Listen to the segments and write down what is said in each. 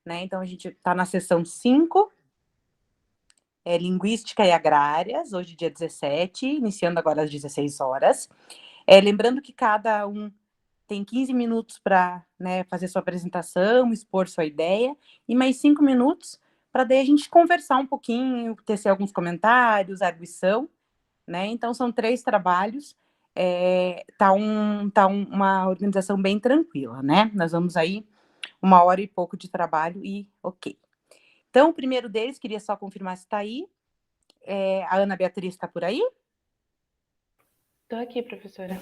né? Então, a gente está na sessão 5, Linguística e Agrárias, hoje dia 17, iniciando agora às 16 horas. Lembrando que cada um tem 15 minutos para, né, fazer sua apresentação, expor sua ideia, e mais 5 minutos para daí a gente conversar um pouquinho, tecer alguns comentários, arguição, né? Então, são 3 trabalhos, uma organização bem tranquila, né? Nós vamos aí 1 hora e pouco de trabalho e ok. Então, o primeiro deles, queria só confirmar se está aí. A Ana Beatriz está por aí? Estou aqui, professora.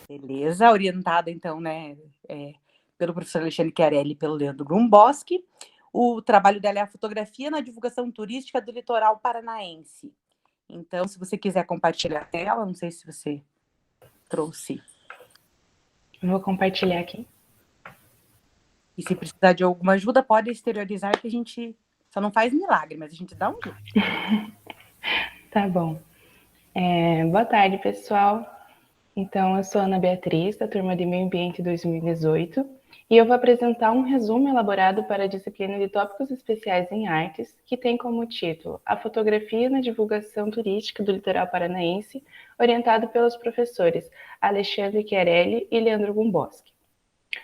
Beleza, orientada então, né, pelo professor Alexandre Chiarelli e pelo Leandro Grumboski. O trabalho dela é a fotografia na divulgação turística do litoral paranaense. Então, se você quiser compartilhar a tela, não sei se você trouxe. Vou compartilhar aqui. E se precisar de alguma ajuda, pode exteriorizar, que a gente só não faz milagre, mas a gente dá um jeito. Tá bom. Boa tarde, pessoal. Então, eu sou Ana Beatriz, da turma de Meio Ambiente 2018, e eu vou apresentar um resumo elaborado para a disciplina de Tópicos Especiais em Artes, que tem como título A Fotografia na Divulgação Turística do Litoral Paranaense, orientado pelos professores Alexandre Chiarelli e Leandro Gumboski.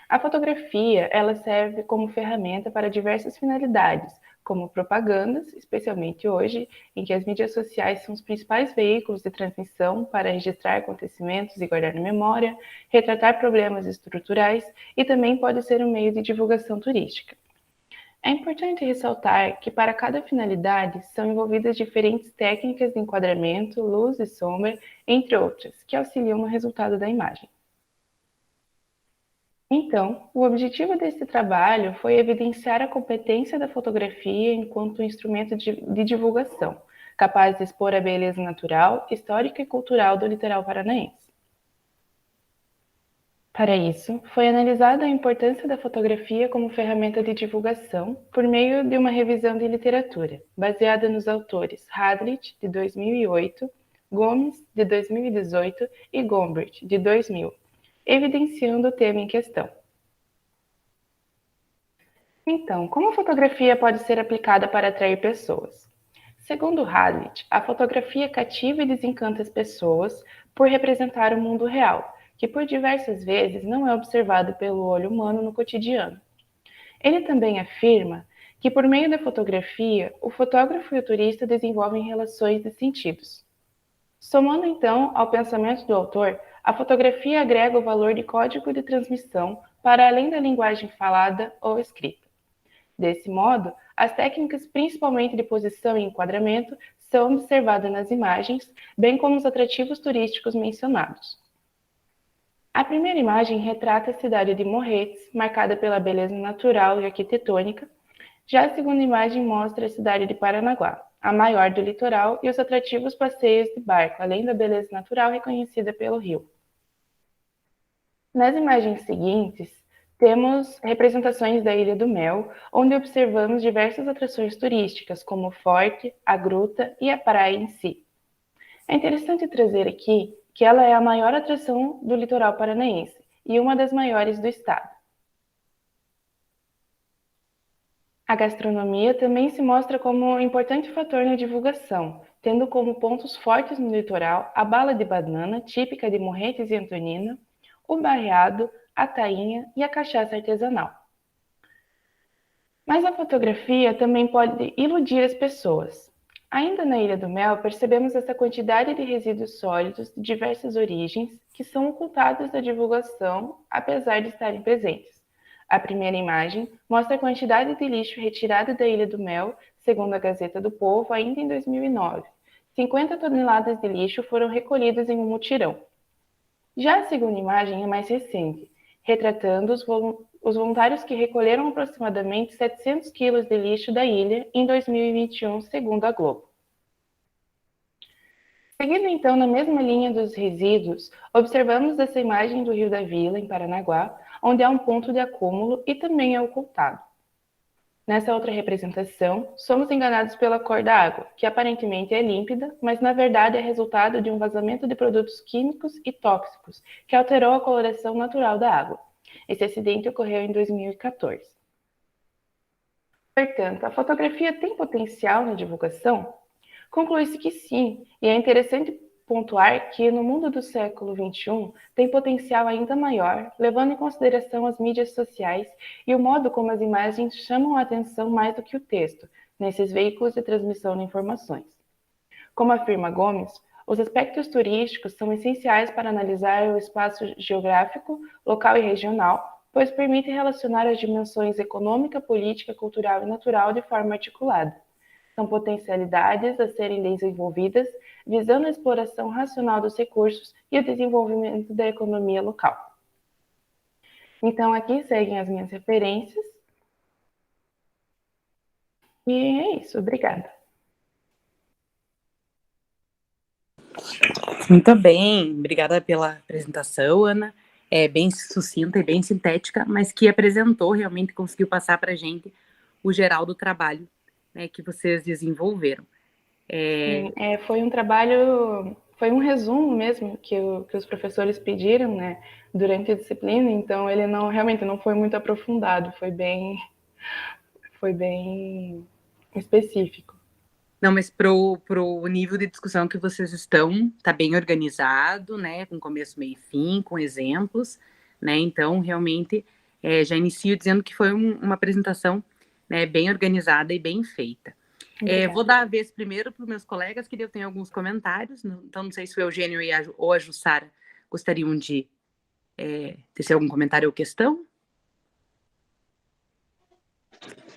A fotografia, ela serve como ferramenta para diversas finalidades, como propagandas, especialmente hoje, em que as mídias sociais são os principais veículos de transmissão para registrar acontecimentos e guardar na memória, retratar problemas estruturais e também pode ser um meio de divulgação turística. É importante ressaltar que para cada finalidade são envolvidas diferentes técnicas de enquadramento, luz e sombra, entre outras, que auxiliam no resultado da imagem. Então, o objetivo desse trabalho foi evidenciar a competência da fotografia enquanto instrumento de divulgação, capaz de expor a beleza natural, histórica e cultural do litoral paranaense. Para isso, foi analisada a importância da fotografia como ferramenta de divulgação por meio de uma revisão de literatura, baseada nos autores Hadley, de 2008, Gomes, de 2018 e Gombrich, de 2000, evidenciando o tema em questão. Então, como a fotografia pode ser aplicada para atrair pessoas? Segundo Hadley, a fotografia cativa e desencanta as pessoas por representar o mundo real, que por diversas vezes não é observado pelo olho humano no cotidiano. Ele também afirma que por meio da fotografia, o fotógrafo e o turista desenvolvem relações de sentidos. Somando então ao pensamento do autor, a fotografia agrega o valor de código de transmissão para além da linguagem falada ou escrita. Desse modo, as técnicas, principalmente de posição e enquadramento, são observadas nas imagens, bem como os atrativos turísticos mencionados. A primeira imagem retrata a cidade de Morretes, marcada pela beleza natural e arquitetônica. Já a segunda imagem mostra a cidade de Paranaguá, a maior do litoral, e os atrativos passeios de barco, além da beleza natural reconhecida pelo rio. Nas imagens seguintes, temos representações da Ilha do Mel, onde observamos diversas atrações turísticas, como o forte, a gruta e a praia em si. É interessante trazer aqui que ela é a maior atração do litoral paranaense e uma das maiores do estado. A gastronomia também se mostra como um importante fator na divulgação, tendo como pontos fortes no litoral a bala de banana, típica de Morretes e Antonina, o barreado, a tainha e a cachaça artesanal. Mas a fotografia também pode iludir as pessoas. Ainda na Ilha do Mel, percebemos essa quantidade de resíduos sólidos de diversas origens que são ocultados da divulgação, apesar de estarem presentes. A primeira imagem mostra a quantidade de lixo retirada da Ilha do Mel, segundo a Gazeta do Povo, ainda em 2009. 50 toneladas de lixo foram recolhidas em um mutirão. Já a segunda imagem é mais recente, retratando os voluntários que recolheram aproximadamente 700 quilos de lixo da ilha em 2021, segundo a Globo. Seguindo então na mesma linha dos resíduos, observamos essa imagem do Rio da Vila, em Paranaguá, onde há um ponto de acúmulo e também é ocultado. Nessa outra representação, somos enganados pela cor da água, que aparentemente é límpida, mas na verdade é resultado de um vazamento de produtos químicos e tóxicos, que alterou a coloração natural da água. Esse acidente ocorreu em 2014. Portanto, a fotografia tem potencial na divulgação? Conclui-se que sim, e é interessante pontuar que no mundo do século XXI tem potencial ainda maior, levando em consideração as mídias sociais e o modo como as imagens chamam a atenção mais do que o texto, nesses veículos de transmissão de informações. Como afirma Gomes, os aspectos turísticos são essenciais para analisar o espaço geográfico, local e regional, pois permitem relacionar as dimensões econômica, política, cultural e natural de forma articulada. São potencialidades a serem desenvolvidas, visando a exploração racional dos recursos e o desenvolvimento da economia local. Então, aqui seguem as minhas referências. E é isso, obrigada. Muito bem, obrigada pela apresentação, Ana. É bem sucinta e bem sintética, mas que apresentou, realmente conseguiu passar para a gente o geral do trabalho, né, que vocês desenvolveram. Sim, foi um trabalho, foi um resumo mesmo que os professores pediram, né, durante a disciplina, então ele realmente não foi muito aprofundado, foi bem específico. Não, mas pro nível de discussão que vocês estão, tá bem organizado, né? Com começo, meio e fim, com exemplos, né? Então, realmente, já inicio dizendo que foi uma apresentação, né, bem organizada e bem feita. Vou dar a vez primeiro para os meus colegas, que eu tenho alguns comentários, então não sei se o Eugênio ou a Jussara gostariam de tecer algum comentário ou questão.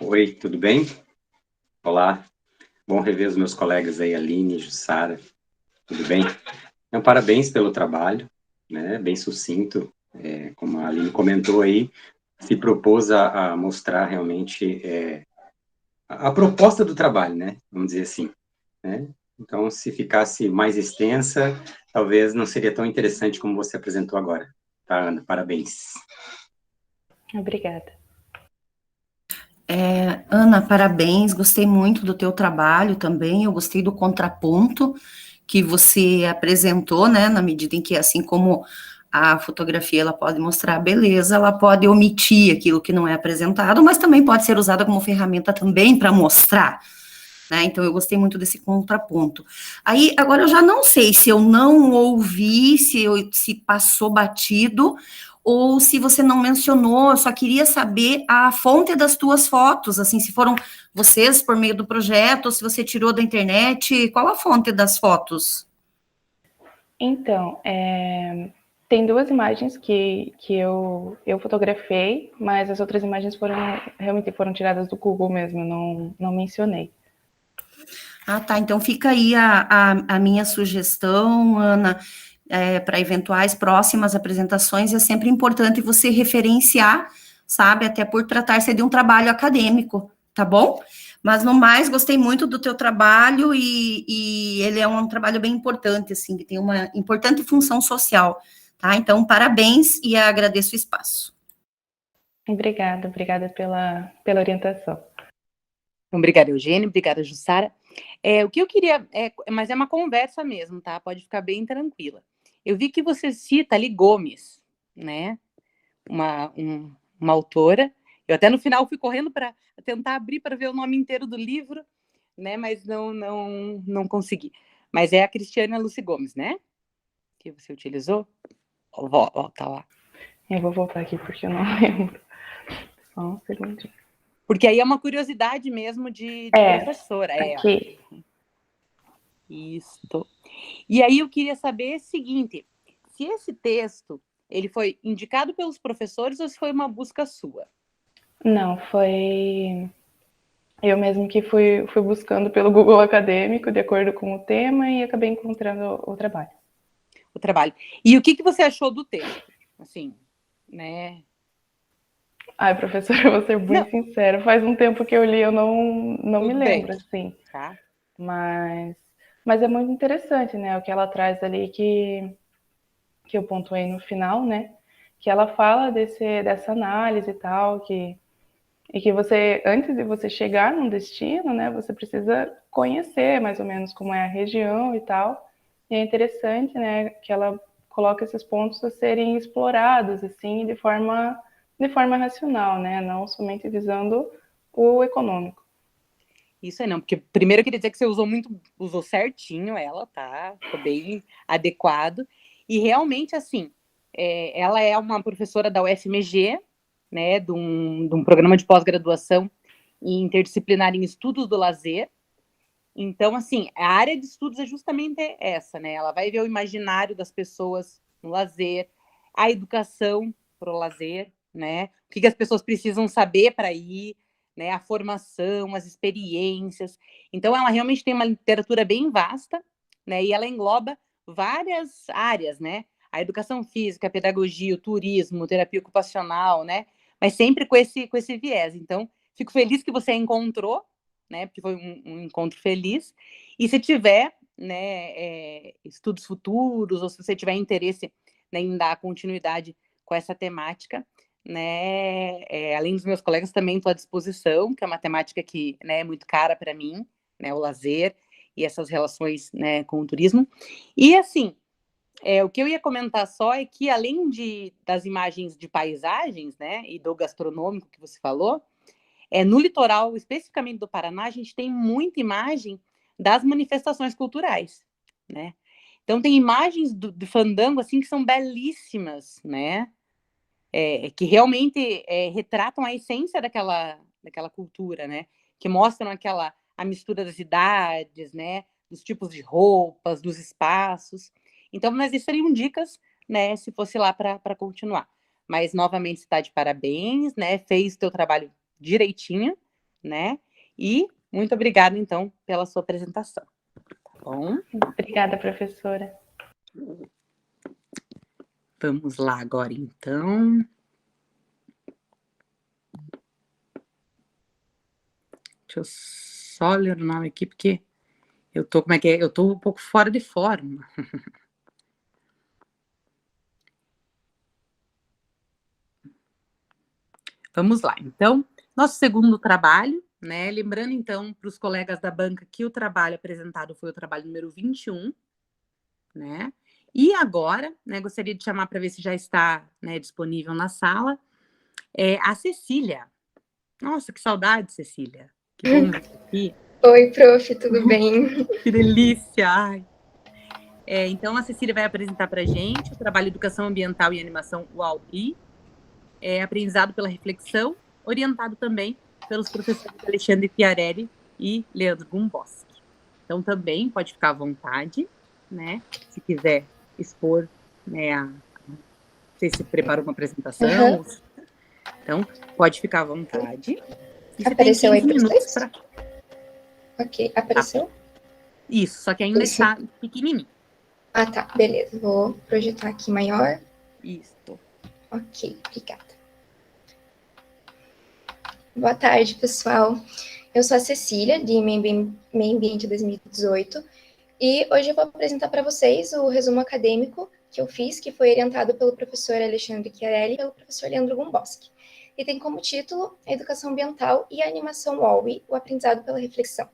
Oi, tudo bem? Olá, bom rever os meus colegas aí, Aline, Jussara, tudo bem? Então, parabéns pelo trabalho, né, bem sucinto, como a Aline comentou aí, se propôs a mostrar realmente a proposta do trabalho, né, vamos dizer assim, né? Então, se ficasse mais extensa, talvez não seria tão interessante como você apresentou agora, tá, Ana? Parabéns. Obrigada. Ana, parabéns, gostei muito do teu trabalho também, eu gostei do contraponto que você apresentou, né, na medida em que, assim como a fotografia, ela pode mostrar a beleza, ela pode omitir aquilo que não é apresentado, mas também pode ser usada como ferramenta também para mostrar, né, então eu gostei muito desse contraponto. Aí, agora eu já não sei se eu não ouvi, se passou batido, ou se você não mencionou, eu só queria saber a fonte das tuas fotos, assim, se foram vocês por meio do projeto, ou se você tirou da internet, qual a fonte das fotos? Então, tem duas imagens que eu fotografei, mas as outras imagens realmente foram tiradas do Google mesmo, não mencionei. Ah, tá, então fica aí a minha sugestão, Ana, para eventuais próximas apresentações, é sempre importante você referenciar, sabe, até por tratar-se de um trabalho acadêmico, tá bom? Mas, no mais, gostei muito do teu trabalho e ele é um trabalho bem importante, assim, que tem uma importante função social, tá? Então, parabéns e agradeço o espaço. Obrigada pela orientação. Obrigada, Eugênio, obrigada, Jussara. O que eu queria, mas é uma conversa mesmo, tá? Pode ficar bem tranquila. Eu vi que você cita ali Gomes, né? Uma autora. Eu até no final fui correndo para tentar abrir para ver o nome inteiro do livro, né? Mas não consegui. Mas é a Cristiana Lucy Gomes, né? Que você utilizou? Tá lá. Eu vou voltar aqui porque eu não lembro. Só um segundinho. Porque aí é uma curiosidade mesmo de professora. Aqui. Isso. E aí eu queria saber o seguinte, se esse texto, ele foi indicado pelos professores ou se foi uma busca sua? Não, foi eu mesmo que fui buscando pelo Google Acadêmico, de acordo com o tema, e acabei encontrando o trabalho. O trabalho. E o que você achou do texto? Assim, né? Ai, professora, eu vou ser muito sincera. Faz um tempo que eu li, eu não me lembro, assim. Tá. Mas é muito interessante, né? O que ela traz ali que eu pontuei no final, né? Que ela fala dessa análise e tal, e que você, antes de você chegar num destino, né? Você precisa conhecer mais ou menos como é a região e tal. E é interessante, né? Que ela coloca esses pontos a serem explorados, assim, de forma racional, né? Não somente visando o econômico. Isso aí não, porque primeiro eu queria dizer que você usou certinho ela, tá? Ficou bem adequado. E realmente, assim, ela é uma professora da UFMG, né, de um programa de pós-graduação interdisciplinar em estudos do lazer. Então, assim, a área de estudos é justamente essa, né? Ela vai ver o imaginário das pessoas no lazer, a educação para o lazer, né? O que as pessoas precisam saber para ir, né? A formação, as experiências. Então, ela realmente tem uma literatura bem vasta, né? E ela engloba várias áreas, né? A educação física, a pedagogia, o turismo, terapia ocupacional, né? Mas sempre com esse viés. Então, fico feliz que você a encontrou, né? Porque foi um encontro feliz. E se tiver, né, estudos futuros, ou se você tiver interesse, né, em dar continuidade com essa temática, né, além dos meus colegas, também estou à disposição, que é uma temática que, né, é muito cara para mim, né, o lazer e essas relações, né, com o turismo. E, assim, o que eu ia comentar só é que, além das imagens de paisagens, né, e do gastronômico que você falou, no litoral, especificamente do Paraná, a gente tem muita imagem das manifestações culturais, né? Então, tem imagens do fandango, assim, que são belíssimas, né? Que realmente retratam a essência daquela cultura, né? Que mostram a mistura das idades, né? Dos tipos de roupas, dos espaços. Então, mas isso seriam dicas, né? Se fosse lá para continuar. Mas, novamente, você está de parabéns, né? Fez o teu trabalho direitinho, né? E muito obrigada, então, pela sua apresentação. Tá bom? Obrigada, professora. Vamos lá agora, então. Deixa eu só ler o nome aqui, porque eu tô, como é que é? Eu tô um pouco fora de forma. Vamos lá, então, nosso segundo trabalho, né? Lembrando, então, para os colegas da banca que o trabalho apresentado foi o trabalho número 21, né? E agora, né, gostaria de chamar para ver se já está, né, disponível na sala, a Cecília. Nossa, que saudade, Cecília. Que bom ver aqui. Oi, prof, tudo bem? Que delícia! Ai. Então, a Cecília vai apresentar para a gente o trabalho Educação Ambiental e Animação UAU-I, aprendizado pela reflexão, orientado também pelos professores Alexandre Chiarelli e Leandro Gumboski. Então, também pode ficar à vontade, né? Se quiser expor, né? Não sei se preparou uma apresentação. Uhum. Então, pode ficar à vontade. E você Apareceu tem 15 aí para minutos vocês? para... Ok, apareceu? Isso, só que ainda Isso. está pequenininho. Ah, tá, beleza. Vou projetar aqui maior. Isso. Ok, obrigada. Boa tarde, pessoal. Eu sou a Cecília, de Meio Ambiente 2018, e hoje eu vou apresentar para vocês o resumo acadêmico que eu fiz, que foi orientado pelo professor Alexandre Chiarelli e pelo professor Leandro Gumboski. E tem como título a Educação Ambiental e a Animação UAU-I, o aprendizado pela reflexão.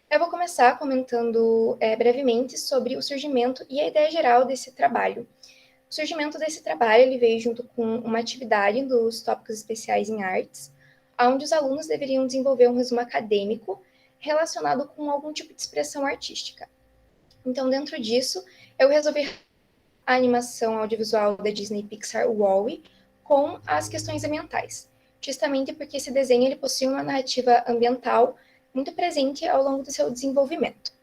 Eu vou começar comentando brevemente sobre o surgimento e a ideia geral desse trabalho. O surgimento desse trabalho ele veio junto com uma atividade dos tópicos especiais em artes, onde os alunos deveriam desenvolver um resumo acadêmico relacionado com algum tipo de expressão artística. Então, dentro disso, eu resolvi a animação audiovisual da Disney Pixar WALL-E com as questões ambientais, justamente porque esse desenho ele possui uma narrativa ambiental muito presente ao longo do seu desenvolvimento.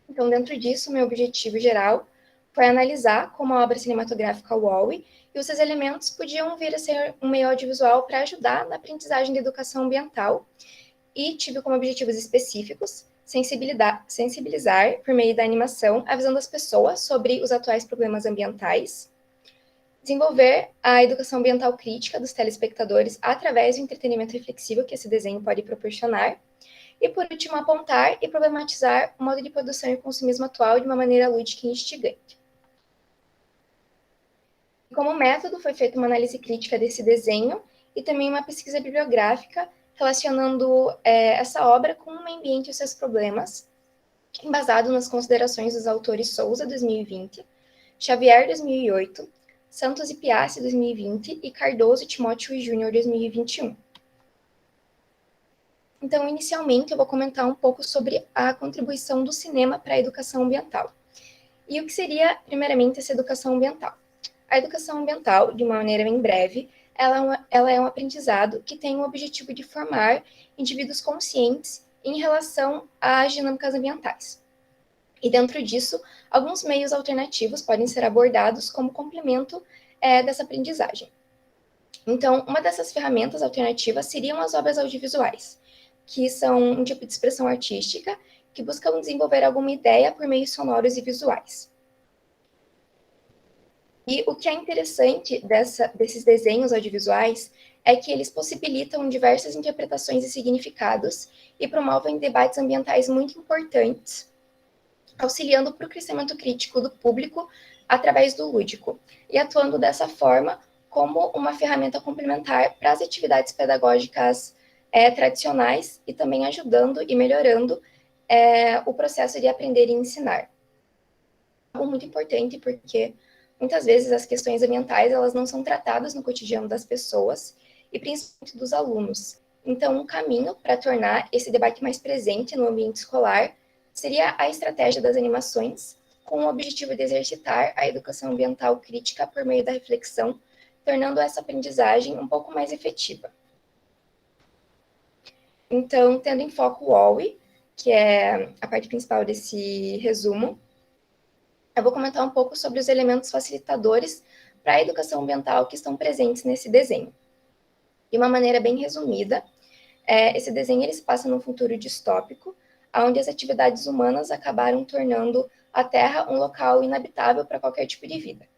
Então, dentro disso, meu objetivo geral foi analisar como a obra cinematográfica WALL-E e os seus elementos podiam vir a ser um meio audiovisual para ajudar na aprendizagem da educação ambiental, e tive como objetivos específicos sensibilizar por meio da animação a visão das pessoas sobre os atuais problemas ambientais, desenvolver a educação ambiental crítica dos telespectadores através do entretenimento reflexivo que esse desenho pode proporcionar, e, por último, apontar e problematizar o modo de produção e consumismo atual de uma maneira lúdica e instigante. Como método, foi feita uma análise crítica desse desenho e também uma pesquisa bibliográfica relacionando essa obra com o meio ambiente e seus problemas, embasado nas considerações dos autores Souza, 2020, Xavier, 2008, Santos e Piassi, 2020, e Cardoso, Timóteo e Júnior, 2021. Então, inicialmente, eu vou comentar um pouco sobre a contribuição do cinema para a educação ambiental. E o que seria, primeiramente, essa educação ambiental? A educação ambiental, de uma maneira bem breve, ela é um aprendizado que tem o objetivo de formar indivíduos conscientes em relação às dinâmicas ambientais. E dentro disso, alguns meios alternativos podem ser abordados como complemento dessa aprendizagem. Então, uma dessas ferramentas alternativas seriam as obras audiovisuais, que são um tipo de expressão artística que buscam desenvolver alguma ideia por meios sonoros e visuais. E o que é interessante desses desenhos audiovisuais é que eles possibilitam diversas interpretações e significados e promovem debates ambientais muito importantes, auxiliando para o crescimento crítico do público através do lúdico, e atuando dessa forma como uma ferramenta complementar para as atividades pedagógicas tradicionais e também ajudando e melhorando o processo de aprender e ensinar. Algo muito importante porque muitas vezes as questões ambientais elas não são tratadas no cotidiano das pessoas e principalmente dos alunos. Então, um caminho para tornar esse debate mais presente no ambiente escolar seria a estratégia das animações, com o objetivo de exercitar a educação ambiental crítica por meio da reflexão, tornando essa aprendizagem um pouco mais efetiva. Então, tendo em foco o OWI, que é a parte principal desse resumo, eu vou comentar um pouco sobre os elementos facilitadores para a educação ambiental que estão presentes nesse desenho. De uma maneira bem resumida, esse desenho ele se passa num futuro distópico, onde as atividades humanas acabaram tornando a Terra um local inabitável para qualquer tipo de vida.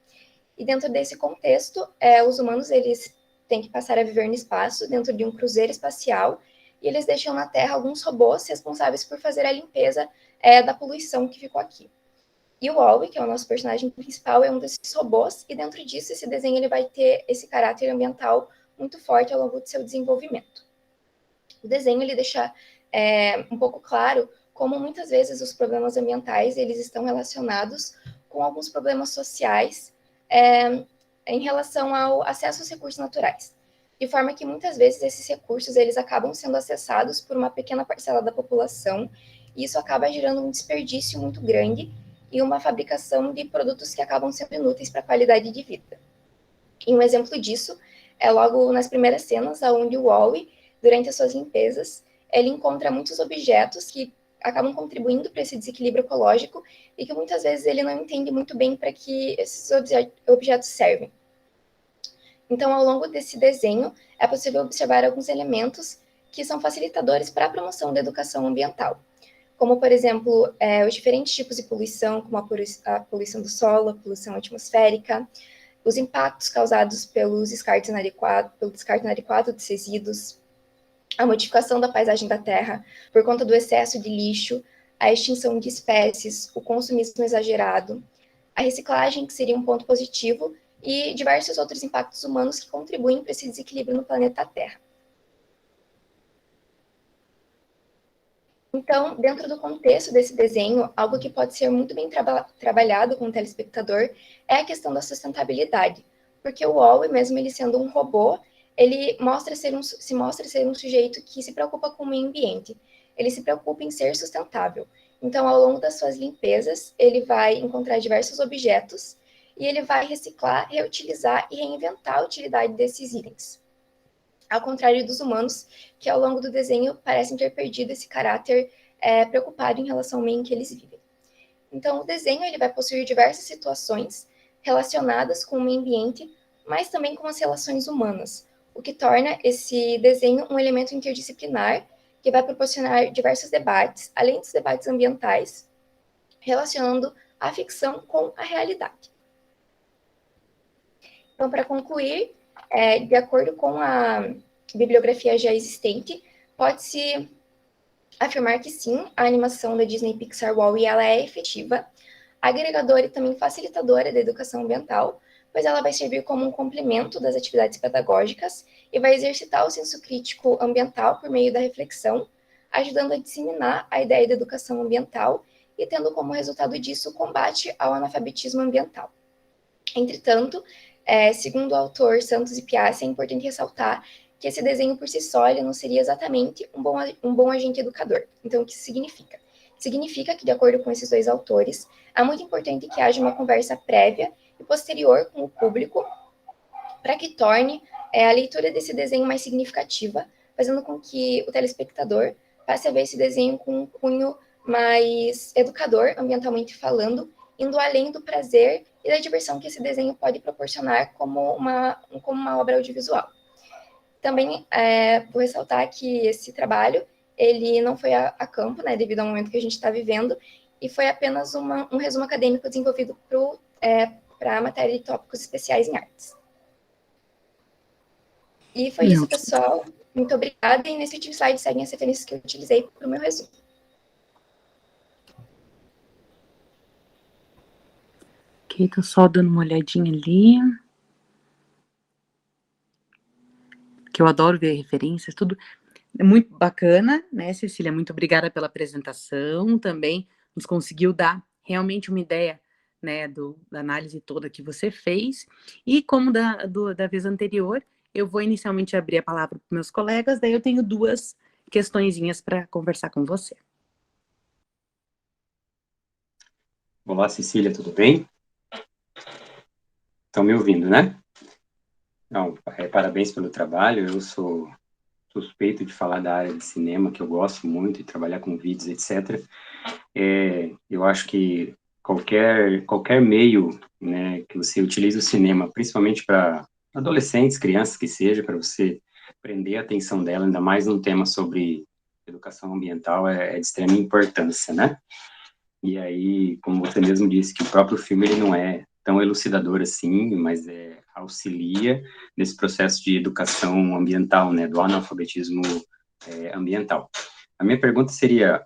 E dentro desse contexto, os humanos eles têm que passar a viver no espaço, dentro de um cruzeiro espacial, e eles deixam na Terra alguns robôs responsáveis por fazer a limpeza da poluição que ficou aqui. E o Wall-E, que é o nosso personagem principal, é um desses robôs, e dentro disso, esse desenho ele vai ter esse caráter ambiental muito forte ao longo do seu desenvolvimento. O desenho ele deixa um pouco claro como muitas vezes os problemas ambientais eles estão relacionados com alguns problemas sociais em relação ao acesso aos recursos naturais. De forma que muitas vezes esses recursos eles acabam sendo acessados por uma pequena parcela da população, e isso acaba gerando um desperdício muito grande e uma fabricação de produtos que acabam sendo inúteis para a qualidade de vida. E um exemplo disso é logo nas primeiras cenas, onde o Wall-E, durante as suas limpezas, ele encontra muitos objetos que acabam contribuindo para esse desequilíbrio ecológico e que muitas vezes ele não entende muito bem para que esses objetos servem. Então, ao longo desse desenho, é possível observar alguns elementos que são facilitadores para a promoção da educação ambiental, como, por exemplo, os diferentes tipos de poluição, como a poluição do solo, a poluição atmosférica, os impactos causados pelo descarte inadequado de resíduos, a modificação da paisagem da Terra por conta do excesso de lixo, a extinção de espécies, o consumismo exagerado, a reciclagem, que seria um ponto positivo, e diversos outros impactos humanos que contribuem para esse desequilíbrio no planeta Terra. Então, dentro do contexto desse desenho, algo que pode ser muito bem trabalhado com o telespectador é a questão da sustentabilidade, porque o Wall-E, mesmo ele sendo um robô, ele se mostra ser um sujeito que se preocupa com o meio ambiente, ele se preocupa em ser sustentável. Então, ao longo das suas limpezas, ele vai encontrar diversos objetos e ele vai reciclar, reutilizar e reinventar a utilidade desses itens. Ao contrário dos humanos, que ao longo do desenho parecem ter perdido esse caráter preocupado em relação ao meio em que eles vivem. Então, o desenho ele vai possuir diversas situações relacionadas com o meio ambiente, mas também com as relações humanas, o que torna esse desenho um elemento interdisciplinar que vai proporcionar diversos debates, além dos debates ambientais, relacionando a ficção com a realidade. Então, para concluir, de acordo com a bibliografia já existente, pode-se afirmar que sim, a animação da Disney Pixar Wall-E ela é efetiva, agregadora e também facilitadora da educação ambiental, pois ela vai servir como um complemento das atividades pedagógicas e vai exercitar o senso crítico ambiental por meio da reflexão, ajudando a disseminar a ideia de educação ambiental e tendo como resultado disso o combate ao analfabetismo ambiental. Entretanto, Segundo o autor Santos e Piazza, é importante ressaltar que esse desenho por si só ele não seria exatamente um bom agente educador. Então, o que isso significa? Significa que, de acordo com esses dois autores, é muito importante que haja uma conversa prévia e posterior com o público para que torne a leitura desse desenho mais significativa, fazendo com que o telespectador passe a ver esse desenho com um cunho mais educador, ambientalmente falando, indo além do prazer e da diversão que esse desenho pode proporcionar como uma obra audiovisual. Também vou ressaltar que esse trabalho ele não foi a campo, né, devido ao momento que a gente está vivendo, e foi apenas um resumo acadêmico desenvolvido para a matéria de tópicos especiais em artes. E foi isso, pessoal. Muito obrigada. E nesse último slide seguem as referências que eu utilizei para o meu resumo. Ok, tô só dando uma olhadinha ali. Que eu adoro ver referências, tudo. É muito bacana, né, Cecília? Muito obrigada pela apresentação. Também nos conseguiu dar realmente uma ideia, né, da análise toda que você fez. E como da vez anterior, eu vou inicialmente abrir a palavra para meus colegas, daí eu tenho 2 questõezinhas para conversar com você. Olá, Cecília, tudo bem? Estão me ouvindo, né? Não, parabéns pelo trabalho. Eu sou suspeito de falar da área de cinema, que eu gosto muito, de trabalhar com vídeos, etc. Eu acho que qualquer meio, né, que você utilize o cinema, principalmente para adolescentes, crianças que seja, para você prender a atenção dela, ainda mais num tema sobre educação ambiental, é de extrema importância, né? E aí, como você mesmo disse, que o próprio filme ele não é tão elucidador assim, mas auxilia nesse processo de educação ambiental, né, do analfabetismo ambiental. A minha pergunta seria,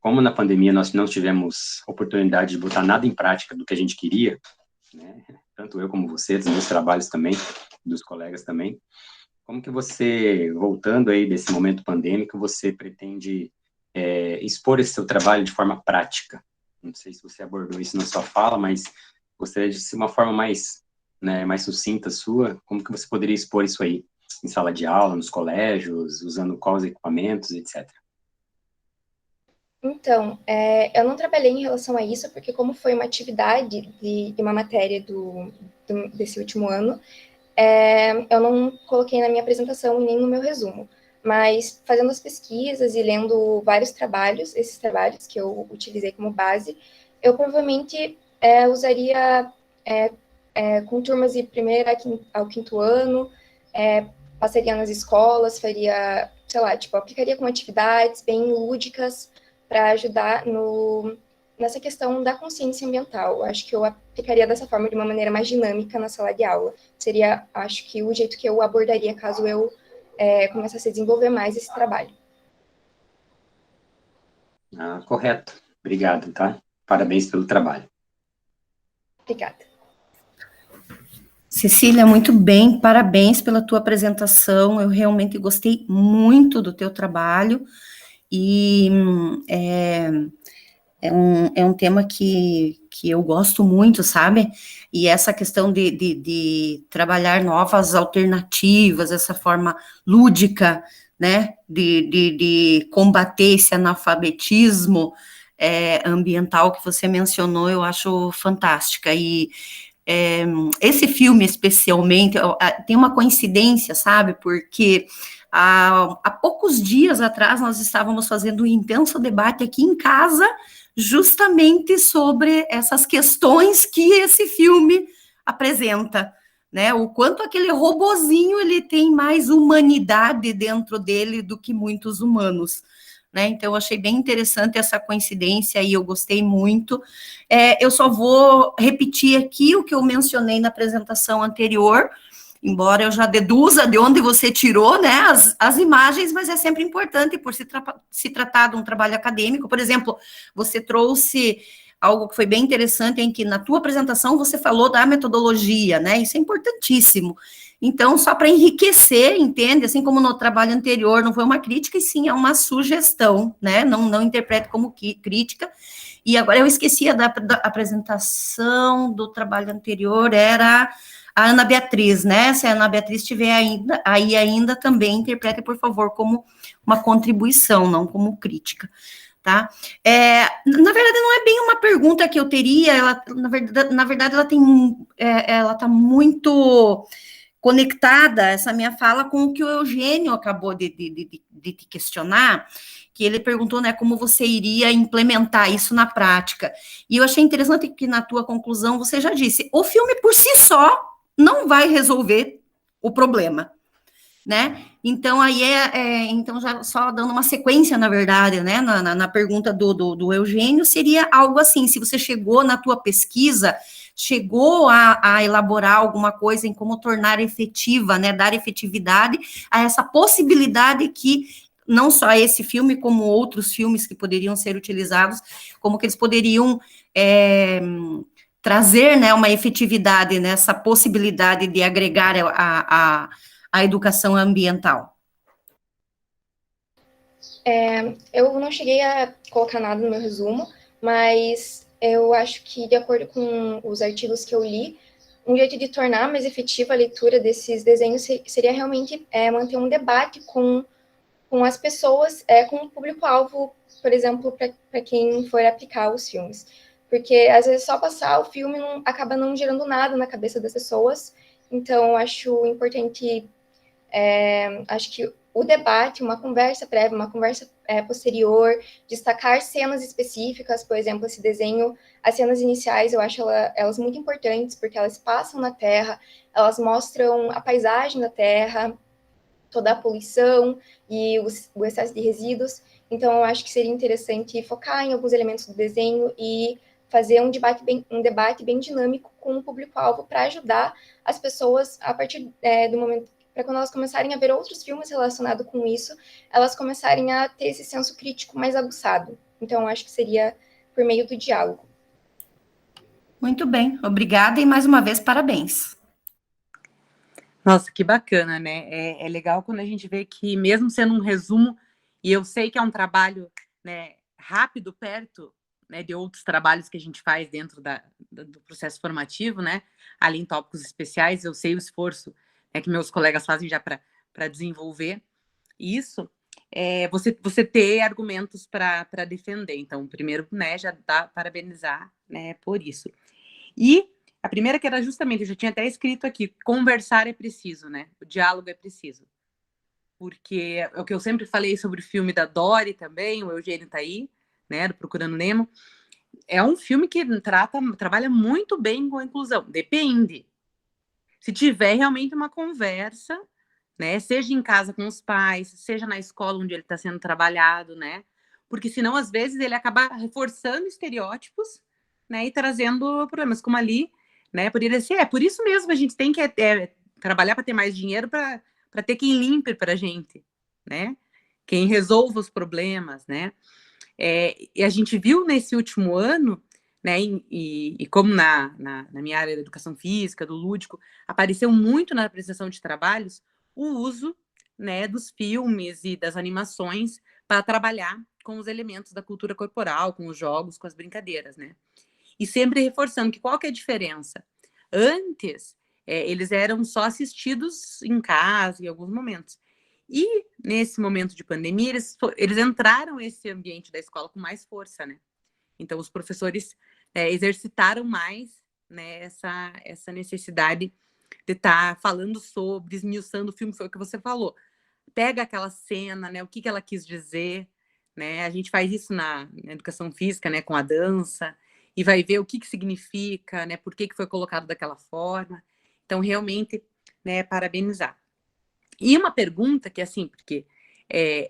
como na pandemia nós não tivemos oportunidade de botar nada em prática do que a gente queria, né, tanto eu como você, dos meus trabalhos também, dos colegas também, como que você, voltando aí desse momento pandêmico, você pretende expor esse seu trabalho de forma prática? Não sei se você abordou isso na sua fala, mas gostaria de ser uma forma mais, né, mais sucinta sua, como que você poderia expor isso aí em sala de aula, nos colégios, usando quais equipamentos, etc. Então, eu não trabalhei em relação a isso, porque como foi uma atividade de uma matéria desse último ano, eu não coloquei na minha apresentação e nem no meu resumo. Mas fazendo as pesquisas e lendo vários trabalhos, esses trabalhos que eu utilizei como base, eu provavelmente usaria com turmas de primeiro ao quinto ano, passaria nas escolas, faria, sei lá, tipo, aplicaria com atividades bem lúdicas para ajudar nessa questão da consciência ambiental. Eu acho que eu aplicaria dessa forma, de uma maneira mais dinâmica na sala de aula. Seria, acho que, o jeito que eu abordaria caso eu começasse a desenvolver mais esse trabalho. Correto. Obrigado, tá? Parabéns pelo trabalho. Obrigada. Cecília, muito bem, parabéns pela tua apresentação. Eu realmente gostei muito do teu trabalho e é um tema que eu gosto muito, sabe? E essa questão de trabalhar novas alternativas, essa forma lúdica, né, de combater esse analfabetismo ambiental que você mencionou, eu acho fantástica. E esse filme, especialmente, tem uma coincidência, sabe? Porque há poucos dias atrás nós estávamos fazendo um intenso debate aqui em casa, justamente sobre essas questões que esse filme apresenta, né? O quanto aquele robozinho ele tem mais humanidade dentro dele do que muitos humanos, né? Então, eu achei bem interessante essa coincidência e eu gostei muito. Eu só vou repetir aqui o que eu mencionei na apresentação anterior, embora eu já deduza de onde você tirou, né, as imagens, mas é sempre importante por se tratar de um trabalho acadêmico. Por exemplo, você trouxe algo que foi bem interessante, em que na tua apresentação você falou da metodologia, né, isso é importantíssimo. Então, só para enriquecer, entende? Assim como no trabalho anterior, não foi uma crítica, e sim é uma sugestão, né, não interprete como crítica. E agora eu esqueci da apresentação do trabalho anterior, era a Ana Beatriz, né? Se a Ana Beatriz estiver ainda também interprete, por favor, como uma contribuição, não como crítica, tá? Na verdade, não é bem uma pergunta que eu teria, ela, na verdade ela tem, ela está muito conectada, essa minha fala, com o que o Eugênio acabou de te questionar, que ele perguntou, né, como você iria implementar isso na prática. E eu achei interessante que na tua conclusão você já disse, o filme por si só não vai resolver o problema, né? Então, aí então, já só dando uma sequência, na verdade, né, na pergunta do Eugênio, seria algo assim, se você chegou na tua pesquisa, chegou a elaborar alguma coisa em como tornar efetiva, né, dar efetividade a essa possibilidade que não só esse filme, como outros filmes que poderiam ser utilizados, como que eles poderiam trazer, né, uma efetividade nessa possibilidade de agregar a educação ambiental. Eu não cheguei a colocar nada no meu resumo, mas eu acho que, de acordo com os artigos que eu li, um jeito de tornar mais efetiva a leitura desses desenhos seria realmente manter um debate com as pessoas, com o público-alvo, por exemplo, para quem for aplicar os filmes. Porque, às vezes, só passar o filme acaba não gerando nada na cabeça das pessoas. Então, acho importante, acho que o debate, uma conversa prévia, uma conversa posterior, destacar cenas específicas, por exemplo, esse desenho, as cenas iniciais, eu acho elas muito importantes, porque elas passam na Terra, elas mostram a paisagem da Terra, toda a poluição e o excesso de resíduos. Então, eu acho que seria interessante focar em alguns elementos do desenho e fazer um debate bem dinâmico com o público-alvo para ajudar as pessoas, a partir do momento, para quando elas começarem a ver outros filmes relacionados com isso, elas começarem a ter esse senso crítico mais aguçado. Então, eu acho que seria por meio do diálogo. Muito bem, obrigada e mais uma vez, parabéns. Nossa, que bacana, né? É legal quando a gente vê que, mesmo sendo um resumo, e eu sei que é um trabalho, né, rápido, perto, né, de outros trabalhos que a gente faz dentro do processo formativo, né? Ali em tópicos especiais, eu sei o esforço, né, que meus colegas fazem já para desenvolver isso. Você ter argumentos para defender. Então, primeiro, né, já dá parabenizar, né, por isso. E a primeira que era justamente, eu já tinha até escrito aqui, conversar é preciso, né? O diálogo é preciso. Porque é o que eu sempre falei sobre o filme da Dory também, o Eugênio tá aí, né, do Procurando Nemo. É um filme que trabalha muito bem com a inclusão. Depende. Se tiver realmente uma conversa, né, seja em casa com os pais, seja na escola onde ele está sendo trabalhado, né? Porque senão, às vezes, ele acaba reforçando estereótipos, né, e trazendo problemas, como ali, né, poderia ser, por isso mesmo a gente tem que trabalhar para ter mais dinheiro para ter quem limpe para a gente, né, quem resolva os problemas, né, e a gente viu nesse último ano, né, e como na minha área da educação física, do lúdico, apareceu muito na apresentação de trabalhos o uso, né, dos filmes e das animações para trabalhar com os elementos da cultura corporal, com os jogos, com as brincadeiras, né. E sempre reforçando que qual que é a diferença? Antes, eles eram só assistidos em casa, em alguns momentos. E, nesse momento de pandemia, eles entraram nesse ambiente da escola com mais força, né? Então, os professores exercitaram mais, né, essa necessidade de estar falando sobre, esmiuçando o filme, foi o que você falou. Pega aquela cena, né, o que ela quis dizer, né? A gente faz isso na educação física, né, com a dança, e vai ver o que significa, né, por que foi colocado daquela forma. Então, realmente, né, parabenizar. E uma pergunta que, assim, porque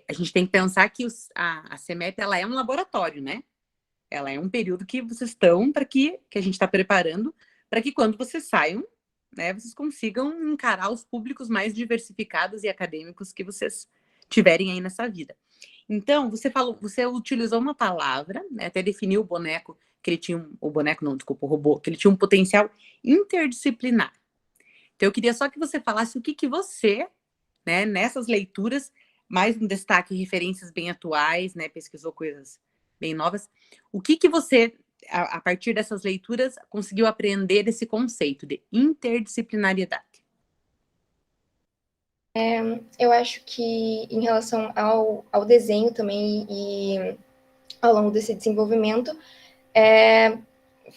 a gente tem que pensar que a CEMEP, ela é um laboratório, né? Ela é um período que vocês estão, que a gente está preparando, para que quando vocês saiam, né, vocês consigam encarar os públicos mais diversificados e acadêmicos que vocês tiverem aí nessa vida. Então, você utilizou uma palavra, né, até definiu o boneco, que ele tinha o robô, que ele tinha um potencial interdisciplinar. Então, eu queria só que você falasse o que você, né, nessas leituras, mais um destaque, referências bem atuais, né, pesquisou coisas bem novas, o que você a partir dessas leituras, conseguiu aprender esse conceito de interdisciplinariedade? Eu acho que em relação ao desenho também e ao longo desse desenvolvimento,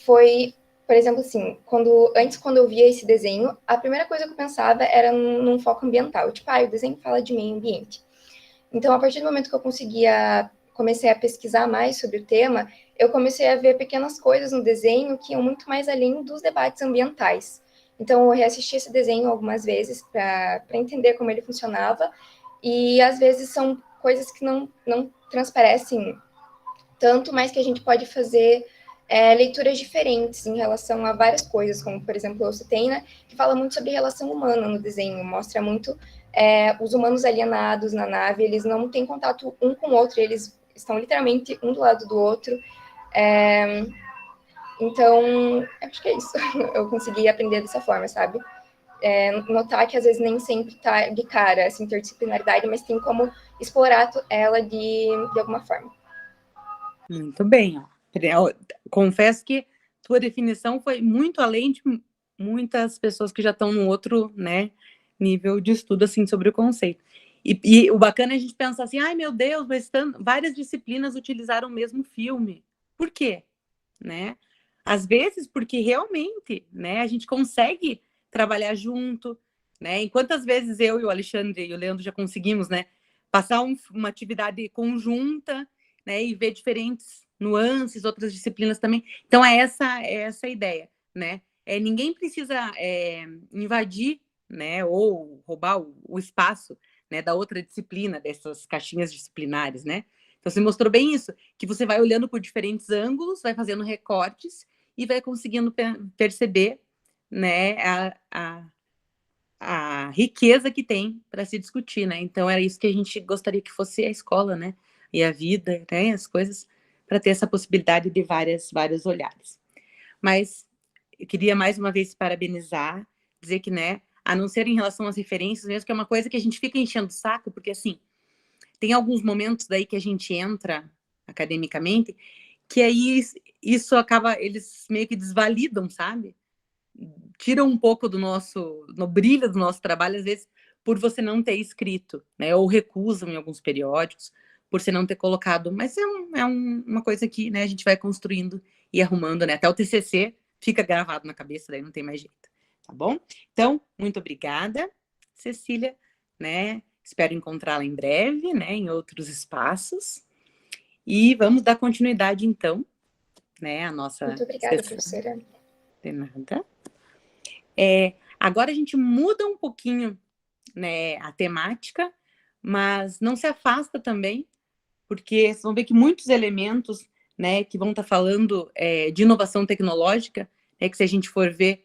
foi, por exemplo, assim, quando eu via esse desenho, a primeira coisa que eu pensava era num foco ambiental, tipo, o desenho fala de meio ambiente. Então, a partir do momento que eu comecei a pesquisar mais sobre o tema, eu comecei a ver pequenas coisas no desenho que iam muito mais além dos debates ambientais. Então, eu reassisti esse desenho algumas vezes para entender como ele funcionava, e às vezes são coisas que não transparecem tanto, mas que a gente pode fazer leituras diferentes em relação a várias coisas, como, por exemplo, eu citei, né, que fala muito sobre relação humana no desenho, mostra muito os humanos alienados na nave, eles não têm contato um com o outro, eles estão literalmente um do lado do outro. Então, acho que é isso. Eu consegui aprender dessa forma, sabe? Notar que às vezes nem sempre está de cara essa interdisciplinaridade, mas tem como explorar ela de alguma forma. Muito bem. Ó. Confesso que tua definição foi muito além de muitas pessoas que já estão num outro, né, nível de estudo assim, sobre o conceito. E o bacana é a gente pensar assim, ai meu Deus, mas várias disciplinas utilizaram o mesmo filme. Por quê? Né? Às vezes porque realmente, né, a gente consegue trabalhar junto, né? Quantas vezes eu e o Alexandre e o Leandro já conseguimos, né, passar uma atividade conjunta, né, e ver diferentes nuances, outras disciplinas também. Então é essa a ideia, né? Ninguém precisa invadir, né, ou roubar o espaço, né, da outra disciplina, dessas caixinhas disciplinares, né? Então, você mostrou bem isso, que você vai olhando por diferentes ângulos, vai fazendo recortes e vai conseguindo perceber, né, a riqueza que tem para se discutir, né? Então, era isso que a gente gostaria que fosse a escola, né? E a vida, né? As coisas, para ter essa possibilidade de vários olhares. Mas eu queria mais uma vez parabenizar, dizer que, né, a não ser em relação às referências mesmo, que é uma coisa que a gente fica enchendo o saco, porque, assim, tem alguns momentos daí que a gente entra academicamente, que aí isso acaba, eles meio que desvalidam, sabe? Tiram um pouco no brilho do nosso trabalho, às vezes, por você não ter escrito, né? Ou recusam em alguns periódicos, por você não ter colocado. Mas uma coisa que, né, a gente vai construindo e arrumando, né? Até o TCC fica gravado na cabeça, daí não tem mais jeito. Tá bom? Então, muito obrigada, Cecília, né? Espero encontrá-la em breve, né, em outros espaços. E vamos dar continuidade, então, né, à nossa Muito obrigada, sessão. professora. De nada. Agora a gente muda um pouquinho, né, a temática, mas não se afasta também, porque vocês vão ver que muitos elementos, né, que vão estar falando de inovação tecnológica, que se a gente for ver,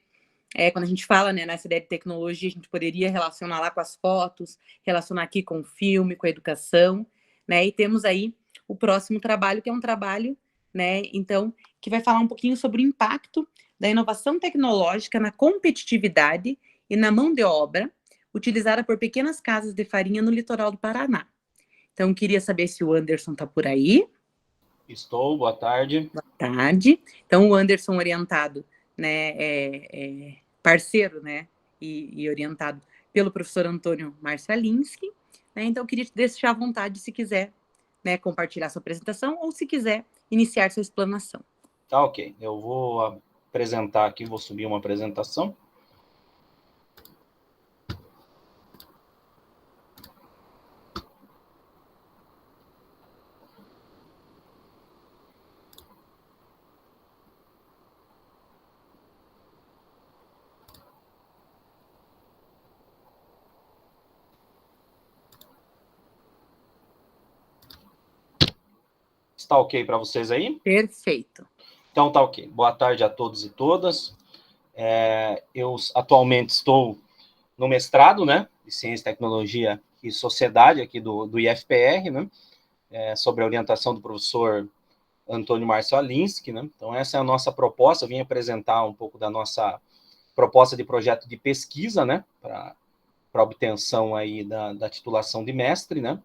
quando a gente fala, né, nessa ideia de tecnologia, a gente poderia relacionar lá com as fotos, relacionar aqui com o filme, com a educação, né, e temos aí o próximo trabalho, que é um trabalho, né, então, que vai falar um pouquinho sobre o impacto da inovação tecnológica na competitividade e na mão de obra utilizada por pequenas casas de farinha no litoral do Paraná. Então, queria saber se o Anderson está por aí. Estou, boa tarde. Boa tarde. Então, o Anderson orientado, né, parceiro, né, e orientado pelo professor Antônio Marcialinski, né, então eu queria te deixar à vontade se quiser, né, compartilhar sua apresentação ou se quiser iniciar sua explanação. Tá, ok. Eu vou apresentar aqui, vou subir uma apresentação. Está ok para vocês aí? Perfeito. Então, tá ok. Boa tarde a todos e todas. Eu atualmente estou no mestrado, né, de Ciência, Tecnologia e Sociedade aqui do IFPR, né, sobre a orientação do professor Antônio Marcialinski, né. Então, essa é a nossa proposta. Eu vim apresentar um pouco da nossa proposta de projeto de pesquisa, né, para obtenção aí da titulação de mestre, né.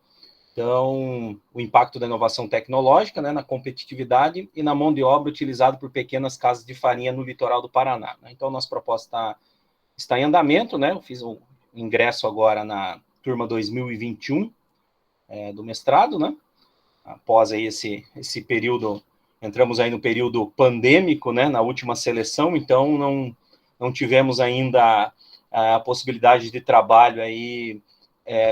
Então, o impacto da inovação tecnológica, né, na competitividade e na mão de obra utilizada por pequenas casas de farinha no litoral do Paraná. Né? Então, nossa proposta está em andamento, né? Eu fiz um ingresso agora na turma 2021 do mestrado, né? Após aí esse período, entramos aí no período pandêmico, né? Na última seleção, então não tivemos ainda a possibilidade de trabalho aí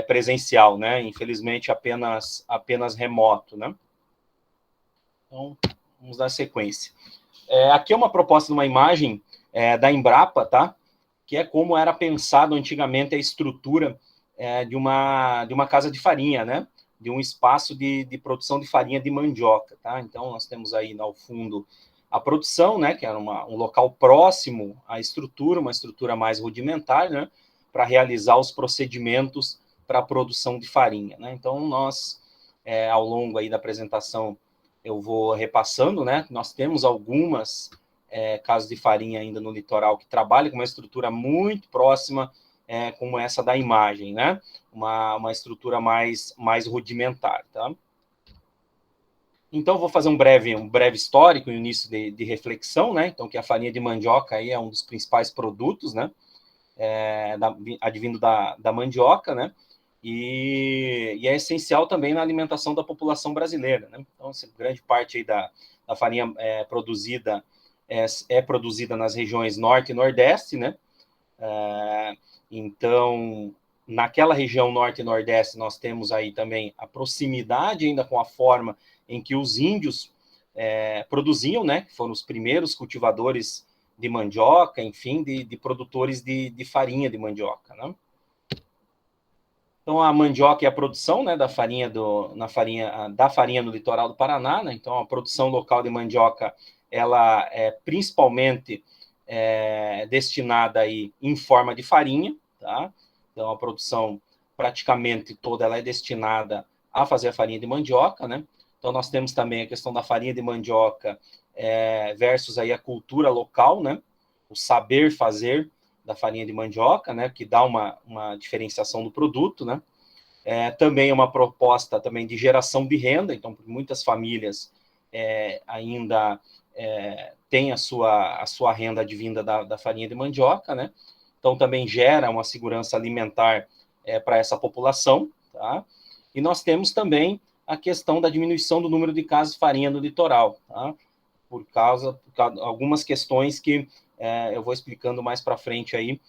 presencial, né? Infelizmente apenas remoto, né? Então vamos dar sequência. Aqui é uma proposta de uma imagem da Embrapa, tá? Que é como era pensado antigamente a estrutura de uma casa de farinha, né? De um espaço de produção de farinha de mandioca, tá? Então nós temos aí ao fundo a produção, né? Que era um local próximo à estrutura, uma estrutura mais rudimentar, né? Para realizar os procedimentos para a produção de farinha, né? Então nós, ao longo aí da apresentação, eu vou repassando, né? Nós temos algumas casas de farinha ainda no litoral que trabalham com uma estrutura muito próxima como essa da imagem, né? Uma estrutura mais rudimentar, tá? Então, vou fazer um breve histórico, um início de reflexão, né? Então, que a farinha de mandioca aí é um dos principais produtos, né? Advindo da mandioca, né? E é essencial também na alimentação da população brasileira, né? Então, grande parte aí da farinha produzida é produzida nas regiões norte e nordeste, né? Então, naquela região norte e nordeste, nós temos aí também a proximidade ainda com a forma em que os índios produziam, né? Que foram os primeiros cultivadores de mandioca, enfim, de produtores de farinha de mandioca, né? Então, a mandioca é a produção, né, da farinha no litoral do Paraná, né? Então, a produção local de mandioca, ela é principalmente destinada aí em forma de farinha, tá? Então, a produção praticamente toda ela é destinada a fazer a farinha de mandioca, né? Então, nós temos também a questão da farinha de mandioca versus aí a cultura local, né? O saber fazer da farinha de mandioca, né? Que dá uma diferenciação do produto, né? Também é uma proposta também de geração de renda, então muitas famílias ainda têm a sua renda advinda da farinha de mandioca, né? Então também gera uma segurança alimentar para essa população, tá? E nós temos também a questão da diminuição do número de casas de farinha no litoral, tá? Por causa de algumas questões que eu vou explicando mais para frente aí,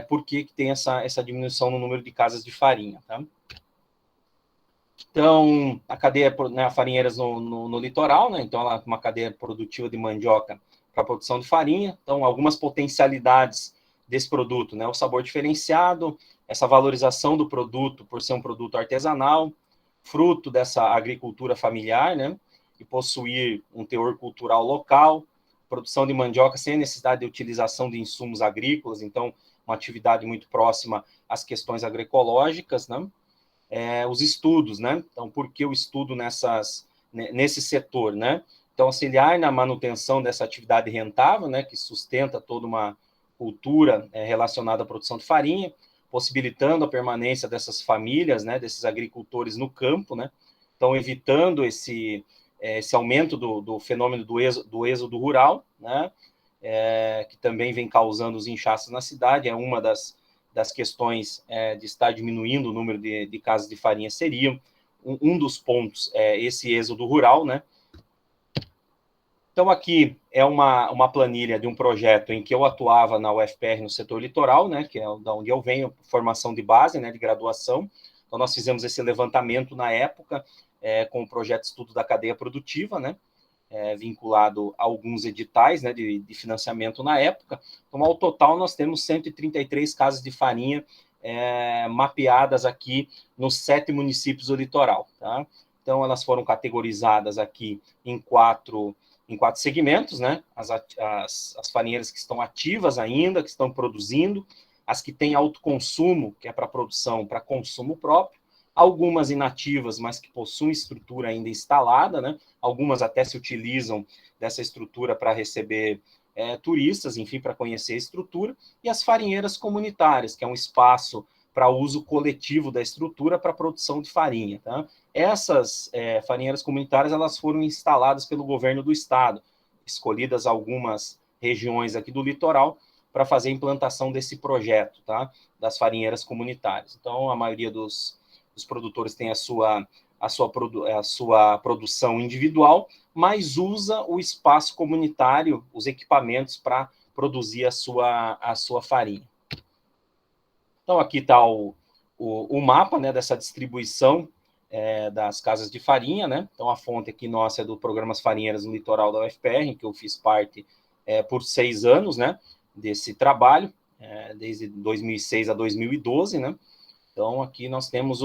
por que tem essa diminuição no número de casas de farinha, tá? Então, a cadeia, né, farinheiras no litoral, né? Então, ela é uma cadeia produtiva de mandioca para a produção de farinha. Então, algumas potencialidades desse produto, né? O sabor diferenciado, essa valorização do produto por ser um produto artesanal, fruto dessa agricultura familiar, né? E possuir um teor cultural local, produção de mandioca sem necessidade de utilização de insumos agrícolas, então, uma atividade muito próxima às questões agroecológicas, né? Os estudos, né? Então, por que o estudo nesse setor, né? Então, auxiliar na manutenção dessa atividade rentável, né? Que sustenta toda uma cultura relacionada à produção de farinha, possibilitando a permanência dessas famílias, né? Desses agricultores no campo, né? Então, evitando esse aumento do fenômeno do êxodo rural, né? Que também vem causando os inchaços na cidade, é uma das questões de estar diminuindo o número de casas de farinha seria um dos pontos, esse êxodo rural, né? Então, aqui é uma planilha de um projeto em que eu atuava na UFPR no setor litoral, né? Que é da onde eu venho, formação de base, né? De graduação. Então, nós fizemos esse levantamento na época com o projeto de estudo da cadeia produtiva, né? Vinculado a alguns editais, né, de financiamento na época. Então, ao total, nós temos 133 casas de farinha mapeadas aqui nos 7 municípios do litoral, tá? Então, elas foram categorizadas aqui em quatro segmentos, né? As farinheiras que estão ativas ainda, que estão produzindo, as que têm autoconsumo, que é para produção, para consumo próprio, algumas inativas, mas que possuem estrutura ainda instalada, né? Algumas até se utilizam dessa estrutura para receber turistas, enfim, para conhecer a estrutura, e as farinheiras comunitárias, que é um espaço para uso coletivo da estrutura para a produção de farinha. Tá? Essas farinheiras comunitárias elas foram instaladas pelo governo do estado, escolhidas algumas regiões aqui do litoral para fazer a implantação desse projeto, tá? Das farinheiras comunitárias. Então, a maioria dos produtores tem a sua produção individual, mas usa o espaço comunitário, os equipamentos para produzir a sua farinha. Então, aqui está o mapa, né, dessa distribuição das casas de farinha, né? Então, a fonte aqui nossa é do Programas Farinheiras no Litoral da UFPR, em que eu fiz parte por 6 anos, né, desse trabalho, desde 2006 a 2012, né? Então, aqui nós temos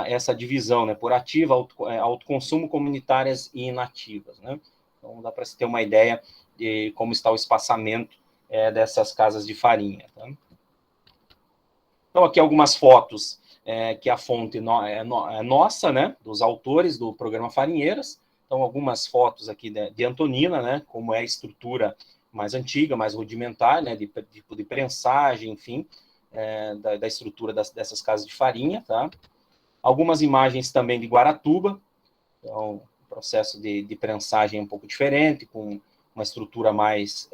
essa divisão, né, por ativa, autoconsumo, comunitárias e inativas, né? Então, dá para se ter uma ideia de como está o espaçamento dessas casas de farinha, tá? Então, aqui algumas fotos que a fonte é nossa, né, dos autores do programa Farinheiras. Então, algumas fotos aqui de Antonina, né, como é a estrutura mais antiga, mais rudimentar, né, de prensagem, enfim, da estrutura dessas casas de farinha, tá? Algumas imagens também de Guaratuba, então, o processo de prensagem é um pouco diferente, com uma estrutura mais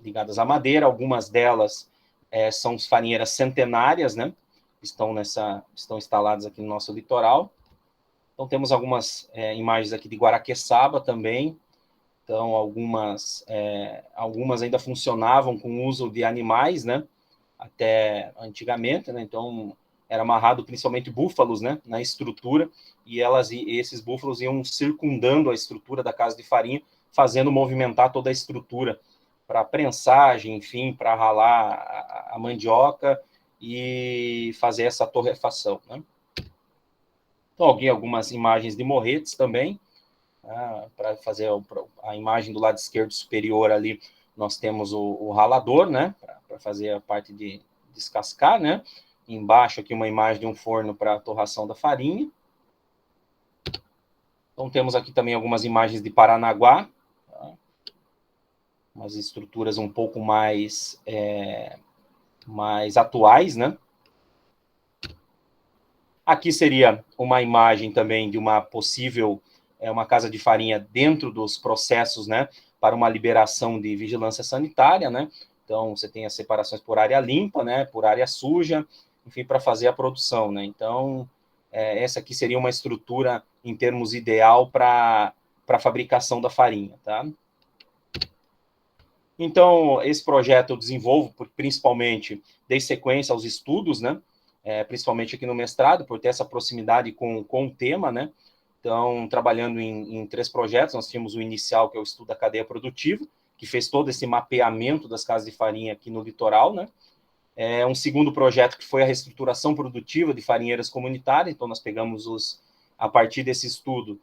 ligadas à madeira. Algumas delas são farinheiras centenárias, né? Estão instaladas aqui no nosso litoral. Então, temos algumas imagens aqui de Guaraqueçaba também. Então, algumas ainda funcionavam com o uso de animais, né? Até antigamente, né? Então, era amarrado principalmente búfalos, né? Na estrutura, e esses búfalos iam circundando a estrutura da casa de farinha, fazendo movimentar toda a estrutura para prensagem, enfim, para ralar a mandioca e fazer essa torrefação, né? Então, algumas imagens de morretes também, para fazer a imagem do lado esquerdo superior ali, nós temos o ralador, né, para fazer a parte de descascar, né? Embaixo aqui uma imagem de um forno para a torração da farinha. Então temos aqui também algumas imagens de Paranaguá, tá? Umas estruturas um pouco mais atuais, né? Aqui seria uma imagem também de uma possível uma casa de farinha dentro dos processos, né, para uma liberação de vigilância sanitária, né? Então, você tem as separações por área limpa, né, por área suja, enfim, para fazer a produção, né? Então, essa aqui seria uma estrutura, em termos ideal, para a fabricação da farinha, tá? Então, esse projeto eu desenvolvo, principalmente, dei sequência aos estudos, né? Principalmente aqui no mestrado, por ter essa proximidade com o tema, né? Então, trabalhando em 3 projetos, nós tínhamos o inicial, que é o estudo da cadeia produtiva, que fez todo esse mapeamento das casas de farinha aqui no litoral, né? Um segundo projeto que foi a reestruturação produtiva de farinheiras comunitárias. Então, nós pegamos a partir desse estudo,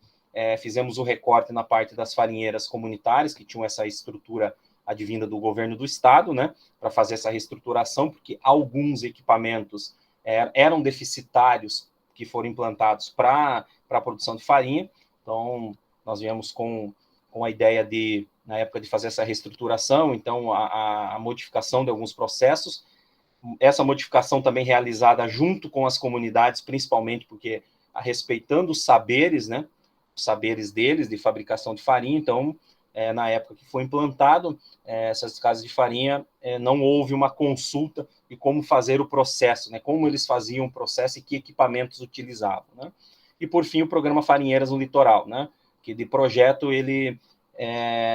fizemos o recorte na parte das farinheiras comunitárias, que tinham essa estrutura advinda do governo do estado, né? Para fazer essa reestruturação, porque alguns equipamentos eram deficitários, que foram implantados para a produção de farinha. Então, nós viemos com a ideia na época de fazer essa reestruturação, então, a modificação de alguns processos. Essa modificação também realizada junto com as comunidades, principalmente porque respeitando os saberes, né? Os saberes deles de fabricação de farinha. Então, na época que foi implantado essas casas de farinha, não houve uma consulta de como fazer o processo, né? Como eles faziam o processo e que equipamentos utilizavam, né? E, por fim, o programa Farinheiras no Litoral, né? Que de projeto ele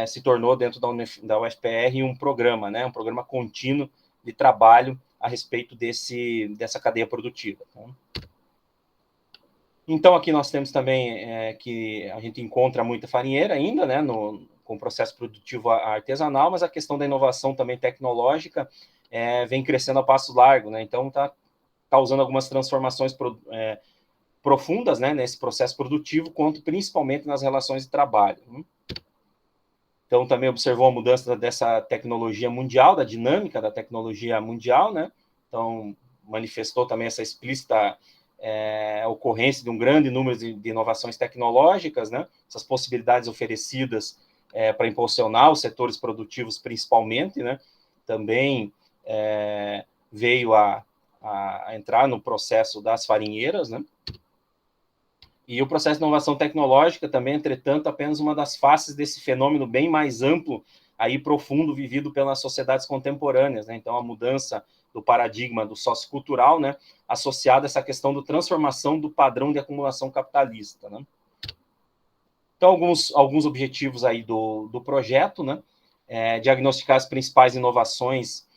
se tornou, dentro da UFPR, um programa, né? Um programa contínuo de trabalho a respeito dessa cadeia produtiva, tá? Então, aqui nós temos também que a gente encontra muita farinheira ainda, né, com o processo produtivo artesanal, mas a questão da inovação também tecnológica vem crescendo a passo largo, né? Então, está causando algumas transformações profundas, né, nesse processo produtivo, quanto principalmente nas relações de trabalho, né? Então, também observou a mudança dessa tecnologia mundial, da dinâmica da tecnologia mundial, né? Então, manifestou também essa explícita ocorrência de um grande número de inovações tecnológicas, né? Essas possibilidades oferecidas para impulsionar os setores produtivos, principalmente, né? Também veio a a entrar no processo das farinheiras, né? E o processo de inovação tecnológica também, entretanto, apenas uma das faces desse fenômeno bem mais amplo, aí profundo, vivido pelas sociedades contemporâneas, né? Então, a mudança do paradigma do sociocultural, né, associada a essa questão da transformação do padrão de acumulação capitalista, né? Então, alguns objetivos aí do projeto, né? Diagnosticar as principais inovações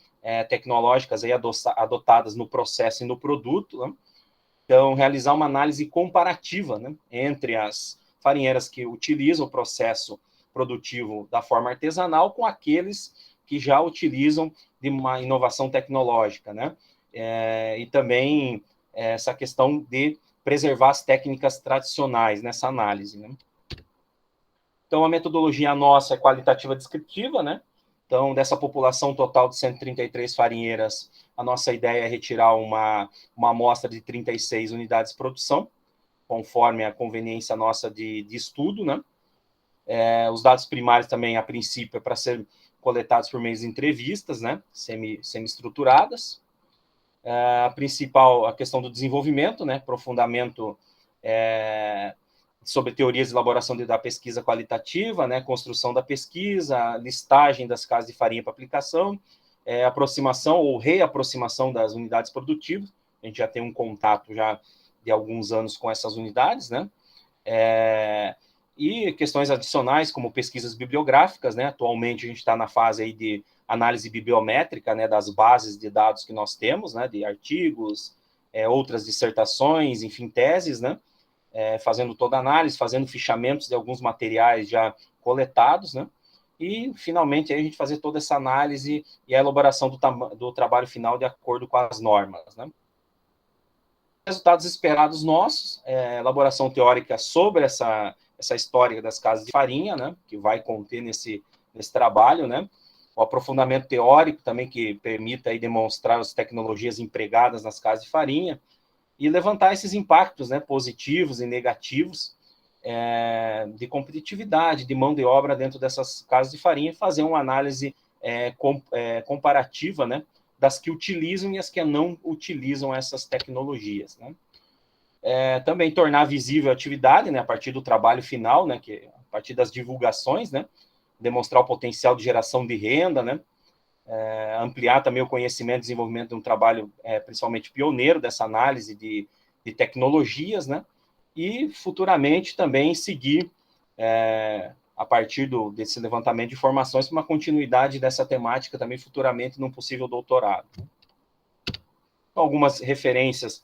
tecnológicas aí adotadas no processo e no produto, né? Então, realizar uma análise comparativa, né, entre as farinheiras que utilizam o processo produtivo da forma artesanal com aqueles que já utilizam de uma inovação tecnológica, né? E também essa questão de preservar as técnicas tradicionais nessa análise, né? Então, a metodologia nossa é qualitativa descritiva, né? Então, dessa população total de 133 farinheiras, a nossa ideia é retirar uma amostra de 36 unidades de produção, conforme a conveniência nossa de estudo, né? Os dados primários também, a princípio, é para ser coletados por meio de entrevistas, né? Semi-estruturadas. A principal, a questão do desenvolvimento, né? Aprofundamento sobre teorias de elaboração da pesquisa qualitativa, né, construção da pesquisa, listagem das casas de farinha para aplicação, aproximação ou reaproximação das unidades produtivas. A gente já tem um contato já de alguns anos com essas unidades, né? E questões adicionais, como pesquisas bibliográficas, né? Atualmente a gente está na fase aí de análise bibliométrica, né, das bases de dados que nós temos, né, de artigos, outras dissertações, enfim, teses, né? Fazendo toda a análise, fazendo fichamentos de alguns materiais já coletados, né? E, finalmente, aí a gente fazer toda essa análise e a elaboração do trabalho final de acordo com as normas, né? Resultados esperados nossos, elaboração teórica sobre essa história das casas de farinha, né? Que vai conter nesse trabalho, né? O aprofundamento teórico também, que permita aí demonstrar as tecnologias empregadas nas casas de farinha, e levantar esses impactos, né, positivos e negativos de competitividade, de mão de obra dentro dessas casas de farinha, e fazer uma análise comparativa, né, das que utilizam e as que não utilizam essas tecnologias, né. Também tornar visível a atividade, né, a partir do trabalho final, né, que a partir das divulgações, né, demonstrar o potencial de geração de renda, né, ampliar também o conhecimento e desenvolvimento de um trabalho principalmente pioneiro dessa análise de tecnologias, né? E futuramente também seguir a partir desse levantamento de informações para uma continuidade dessa temática também futuramente num possível doutorado. Algumas referências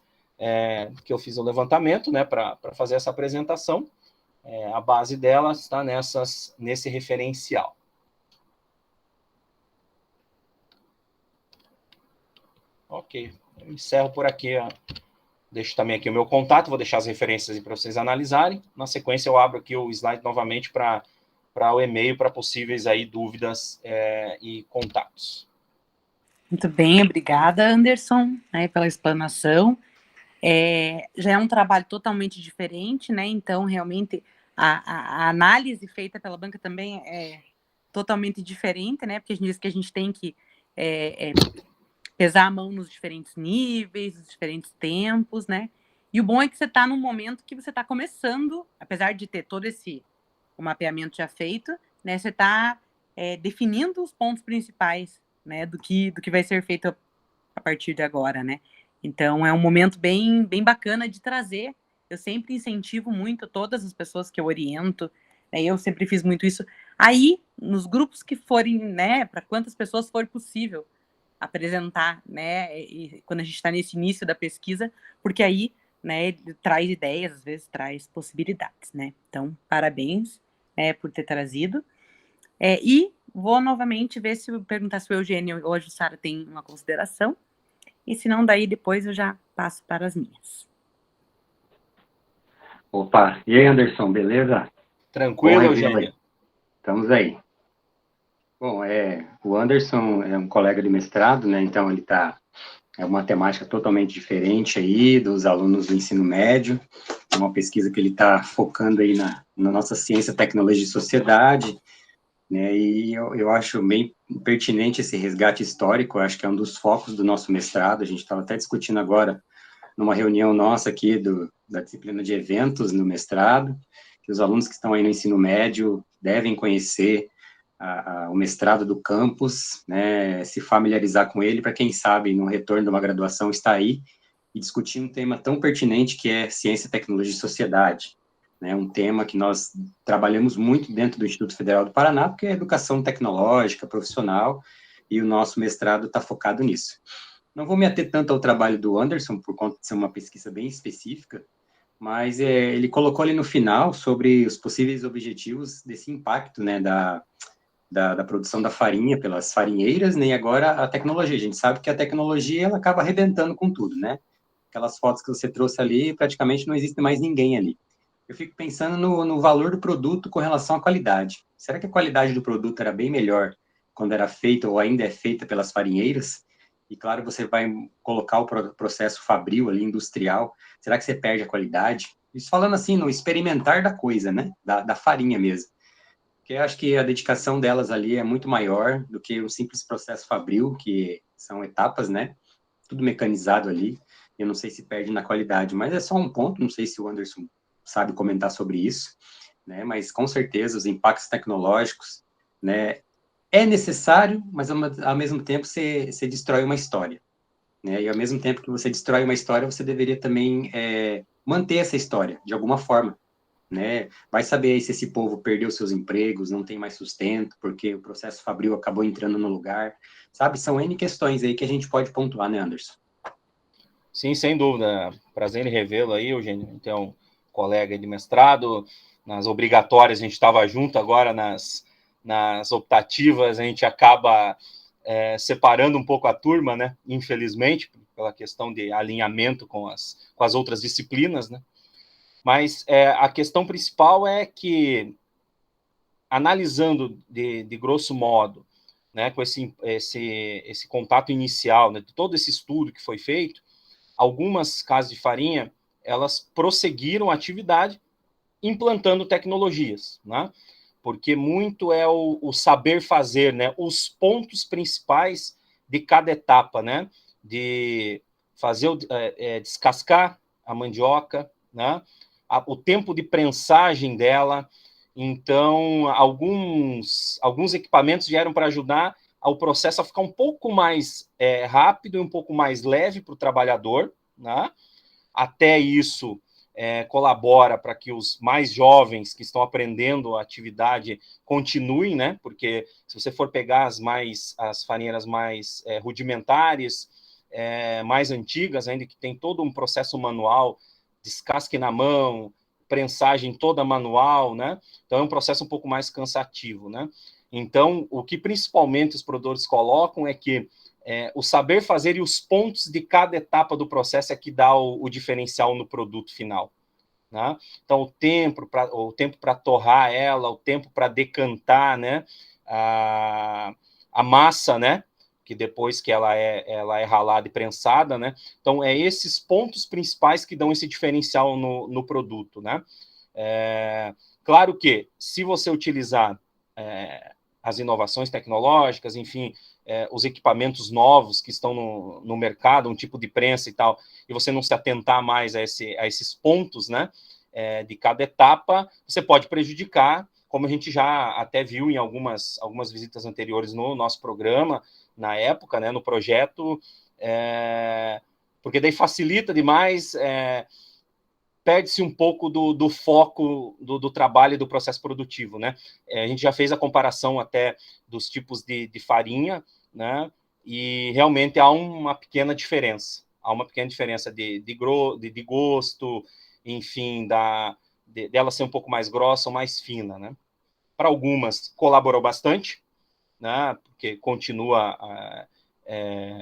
que eu fiz o levantamento, né, para fazer essa apresentação. A base delas está nesse referencial. Ok, eu encerro por aqui. Deixo também aqui o meu contato, vou deixar as referências para vocês analisarem. Na sequência, eu abro aqui o slide novamente para o e-mail, para possíveis aí dúvidas e contatos. Muito bem, obrigada, Anderson, né, pela explanação. Já é um trabalho totalmente diferente, né? Então, realmente, a análise feita pela banca também é totalmente diferente, né? Porque a gente diz que a gente tem que pesar a mão nos diferentes níveis, nos diferentes tempos, né? E o bom é que você está num momento que você está começando, apesar de ter todo o mapeamento já feito, né? Você está definindo os pontos principais, né? Do que vai ser feito a partir de agora, né? Então, é um momento bem, bem bacana de trazer. Eu sempre incentivo muito todas as pessoas que eu oriento, né? Eu sempre fiz muito isso. Aí, nos grupos que forem, né? Para quantas pessoas for possível, apresentar, né, e quando a gente está nesse início da pesquisa, porque aí, né, ele traz ideias, às vezes traz possibilidades, né, então, parabéns, né, por ter trazido, e vou novamente perguntar se o Eugênio ou a Jussara tem uma consideração, e se não, daí depois eu já passo para as minhas. Opa, e aí, Anderson, beleza? Tranquilo, Eugênio? Estamos aí. Bom, o Anderson é um colega de mestrado, né? Então ele uma temática totalmente diferente aí dos alunos do ensino médio, uma pesquisa que ele está focando aí na nossa ciência, tecnologia e sociedade, né? E eu acho bem pertinente esse resgate histórico, eu acho que é um dos focos do nosso mestrado. A gente estava até discutindo agora, numa reunião nossa aqui da disciplina de eventos no mestrado, que os alunos que estão aí no ensino médio devem conhecer o mestrado do campus, né, se familiarizar com ele, para quem sabe, no retorno de uma graduação, está aí e discutir um tema tão pertinente que é ciência, tecnologia e sociedade, né, um tema que nós trabalhamos muito dentro do Instituto Federal do Paraná, porque é educação tecnológica, profissional, e o nosso mestrado está focado nisso. Não vou me ater tanto ao trabalho do Anderson, por conta de ser uma pesquisa bem específica, mas ele colocou ali no final sobre os possíveis objetivos desse impacto, né, da produção da farinha pelas farinheiras, né, e agora a tecnologia. A gente sabe que a tecnologia ela acaba arrebentando com tudo, né? Aquelas fotos que você trouxe ali, praticamente não existe mais ninguém ali. Eu fico pensando no valor do produto com relação à qualidade. Será que a qualidade do produto era bem melhor quando era feita ou ainda é feita pelas farinheiras? E claro, você vai colocar o processo fabril ali, industrial. Será que você perde a qualidade? Isso falando assim, no experimentar da coisa, né? Da farinha mesmo. Porque eu acho que a dedicação delas ali é muito maior do que um simples processo fabril, que são etapas, né? Tudo mecanizado ali. Eu não sei se perde na qualidade, mas é só um ponto. Não sei se o Anderson sabe comentar sobre isso, né? Mas com certeza os impactos tecnológicos, né? É necessário, mas ao mesmo tempo você destrói uma história, né? E ao mesmo tempo que você destrói uma história, você deveria também manter essa história de alguma forma, né? Vai saber aí se esse povo perdeu seus empregos, não tem mais sustento, porque o processo fabril acabou entrando no lugar, sabe? São N questões aí que a gente pode pontuar, né, Anderson? Sim, sem dúvida. Prazer em revê-lo aí, Eugênio. Então, colega de mestrado, nas obrigatórias a gente estava junto, agora nas optativas a gente acaba separando um pouco a turma, né? Infelizmente, pela questão de alinhamento com as outras disciplinas, né? Mas a questão principal é que, analisando de grosso modo, né, com esse contato inicial, né, de todo esse estudo que foi feito, algumas casas de farinha, elas prosseguiram a atividade implantando tecnologias, né? Porque muito é o saber fazer, né? Os pontos principais de cada etapa, né? De fazer descascar a mandioca, né? O tempo de prensagem dela. Então, alguns equipamentos vieram para ajudar ao processo a ficar um pouco mais rápido e um pouco mais leve para o trabalhador, né? Até isso colabora para que os mais jovens que estão aprendendo a atividade continuem, né? Porque se você for pegar as farinheiras mais rudimentares, mais antigas, ainda que tem todo um processo manual, descasque na mão, prensagem toda manual, né? Então é um processo um pouco mais cansativo, né? Então, o que principalmente os produtores colocam é que o saber fazer e os pontos de cada etapa do processo é que dá o diferencial no produto final, né? Então, o tempo para torrar ela, o tempo para decantar, né? A massa, né? Que depois que ela é ralada e prensada, né? Então, esses pontos principais que dão esse diferencial no produto, né? Claro que, se você utilizar as inovações tecnológicas, enfim, os equipamentos novos que estão no mercado, um tipo de prensa e tal, e você não se atentar mais a esses pontos, né, de cada etapa, você pode prejudicar, como a gente já até viu em algumas visitas anteriores no nosso programa, na época, né, no projeto, porque daí facilita demais, perde-se um pouco do foco do trabalho e do processo produtivo, né? A gente já fez a comparação até dos tipos de farinha, né? E realmente há uma pequena diferença. Há uma pequena diferença de gosto, enfim, dela ser um pouco mais grossa ou mais fina, né? Para algumas, colaborou bastante, né? Porque continua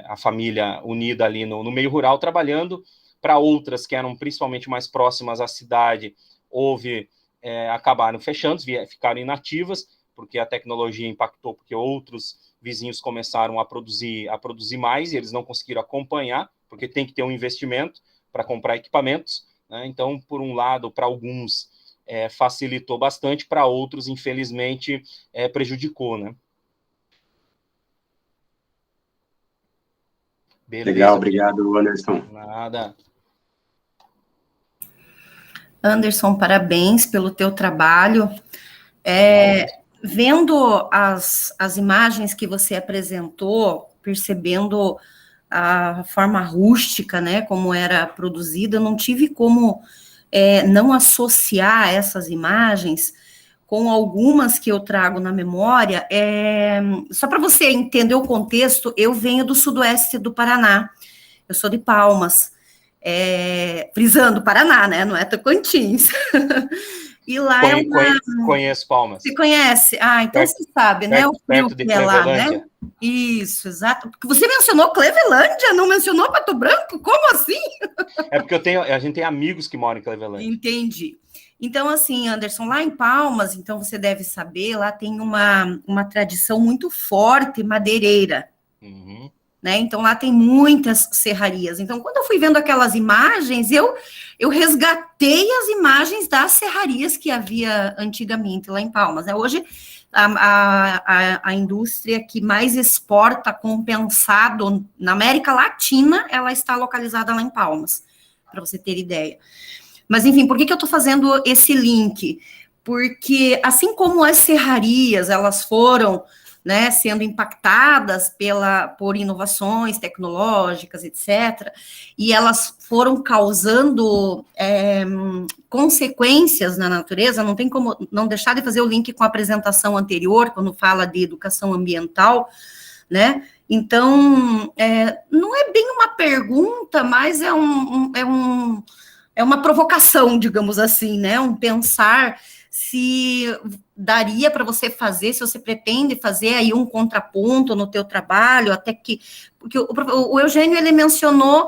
a família unida ali no meio rural trabalhando. Para outras que eram principalmente mais próximas à cidade, acabaram fechando, ficaram inativas, porque a tecnologia impactou, porque outros vizinhos começaram a produzir mais, e eles não conseguiram acompanhar, porque tem que ter um investimento para comprar equipamentos, né? Então, por um lado, para alguns, facilitou bastante, para outros, infelizmente, prejudicou, né? Beleza. Legal, obrigado, Anderson. Nada. Anderson, parabéns pelo teu trabalho. Vendo as imagens que você apresentou, percebendo a forma rústica, né, como era produzida, eu não tive como não associar essas imagens com algumas que eu trago na memória. Só para você entender o contexto, eu venho do sudoeste do Paraná, eu sou de Palmas, frisando Paraná, né, não é Tocantins. E lá Conheço Palmas. Você conhece? Ah, então você sabe, né? O frio de que é lá, né? Isso, exato. Porque você mencionou Clevelândia, não mencionou Pato Branco? Como assim? É porque a gente tem amigos que moram em Clevelândia. Entendi. Então, assim, Anderson, lá em Palmas, então você deve saber, lá tem uma tradição muito forte madeireira. Uhum. Né? Então, lá tem muitas serrarias. Então, quando eu fui vendo aquelas imagens, eu resgatei as imagens das serrarias que havia antigamente lá em Palmas. Né? Hoje, a indústria que mais exporta compensado na América Latina, ela está localizada lá em Palmas, para você ter ideia. Mas, enfim, por que eu estou fazendo esse link? Porque, assim como as serrarias, elas foram, né, sendo impactadas por inovações tecnológicas, etc., e elas foram causando consequências na natureza, não tem como não deixar de fazer o link com a apresentação anterior, quando fala de educação ambiental, né? Então, não é bem uma pergunta, mas é uma provocação, digamos assim, né? Um pensar se daria para você fazer, se você pretende fazer aí um contraponto no teu trabalho, até que... Porque o Eugênio, ele mencionou,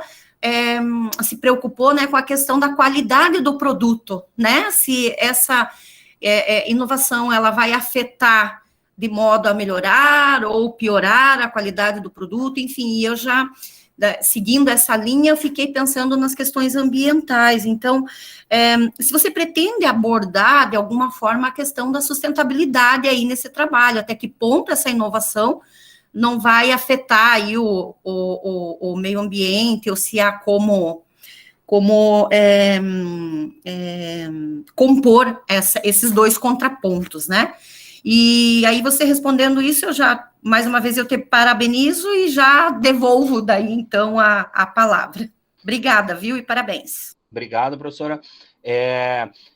se preocupou, né, com a questão da qualidade do produto, né? Se essa inovação, ela vai afetar de modo a melhorar ou piorar a qualidade do produto, enfim, e eu já... seguindo essa linha, eu fiquei pensando nas questões ambientais. Então, se você pretende abordar, de alguma forma, a questão da sustentabilidade aí nesse trabalho, até que ponto essa inovação não vai afetar aí o meio ambiente, ou se há como compor esses dois contrapontos, né? E aí, você respondendo isso, mais uma vez, eu te parabenizo e já devolvo daí, então, a palavra. Obrigada, viu, e parabéns. Obrigado, professora.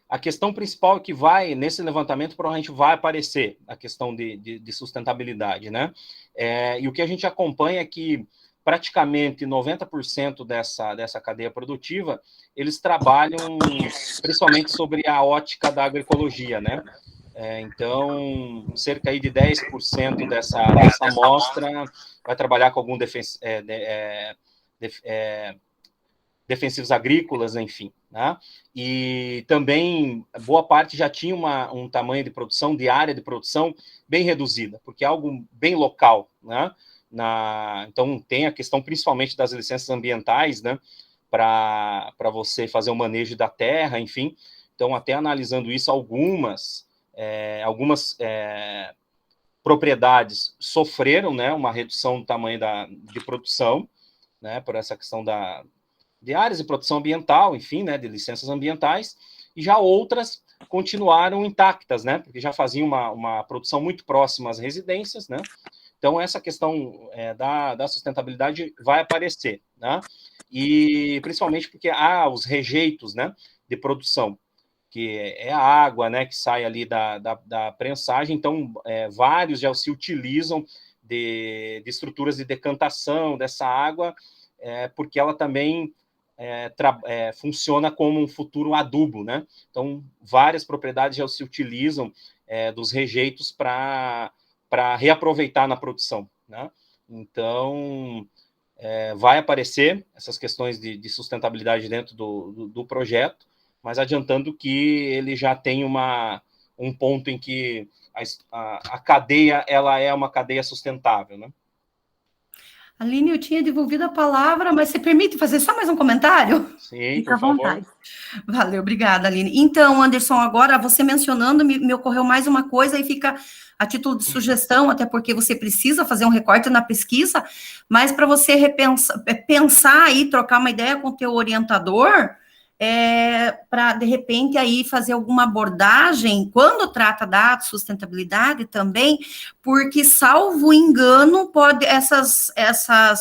A questão principal que nesse levantamento, provavelmente vai aparecer a questão de sustentabilidade, né? E o que a gente acompanha é que praticamente 90% dessa cadeia produtiva, eles trabalham principalmente sobre a ótica da agroecologia, né? Então, cerca aí de 10% dessa amostra vai trabalhar com algum defensivos agrícolas, enfim, né? E também, boa parte já tinha um tamanho de produção, de área de produção, bem reduzida, porque é algo bem local, né? Então, tem a questão principalmente das licenças ambientais, né? Para você fazer o manejo da terra, enfim. Então, até analisando isso, algumas propriedades sofreram, né, uma redução do tamanho de produção, né, por essa questão de áreas de produção ambiental, enfim, né, de licenças ambientais, e já outras continuaram intactas, né, porque já faziam uma produção muito próxima às residências, né. Então, essa questão da sustentabilidade vai aparecer, né, e principalmente porque há os rejeitos, né, de produção, que é a água, né, que sai ali da prensagem. Então, vários já se utilizam de estruturas de decantação dessa água, porque ela também funciona como um futuro adubo, né? Então, várias propriedades já se utilizam dos rejeitos para reaproveitar na produção, né? Então, vai aparecer essas questões de sustentabilidade dentro do projeto, mas adiantando que ele já tem um ponto em que a cadeia, ela é uma cadeia sustentável, né? Aline, eu tinha devolvido a palavra, mas você permite fazer só mais um comentário? Sim, Fica à por favor. vontade. Valeu, obrigada, Aline. Então, Anderson, agora você mencionando, me ocorreu mais uma coisa e fica a título de sugestão, até porque você precisa fazer um recorte na pesquisa, mas para você pensar e trocar uma ideia com o teu orientador, para, de repente, aí fazer alguma abordagem, quando trata da sustentabilidade também, porque, salvo engano, essas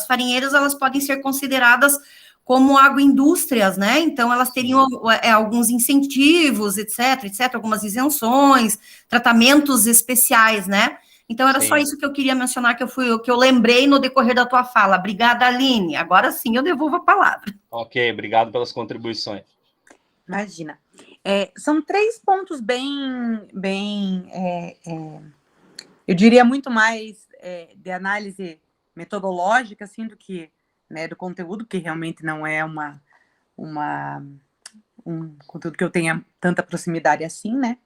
farinheiras, elas podem ser consideradas como agroindústrias, né? Então, elas teriam alguns incentivos, etc., algumas isenções, tratamentos especiais, né? Então, era só isso que eu queria mencionar, que eu lembrei no decorrer da tua fala. Obrigada, Aline. Agora sim eu devolvo a palavra. Ok, obrigado pelas contribuições. Imagina. São 3 pontos eu diria muito mais de análise metodológica, assim, do que, né, do conteúdo, que realmente não é um conteúdo que eu tenha tanta proximidade assim, né?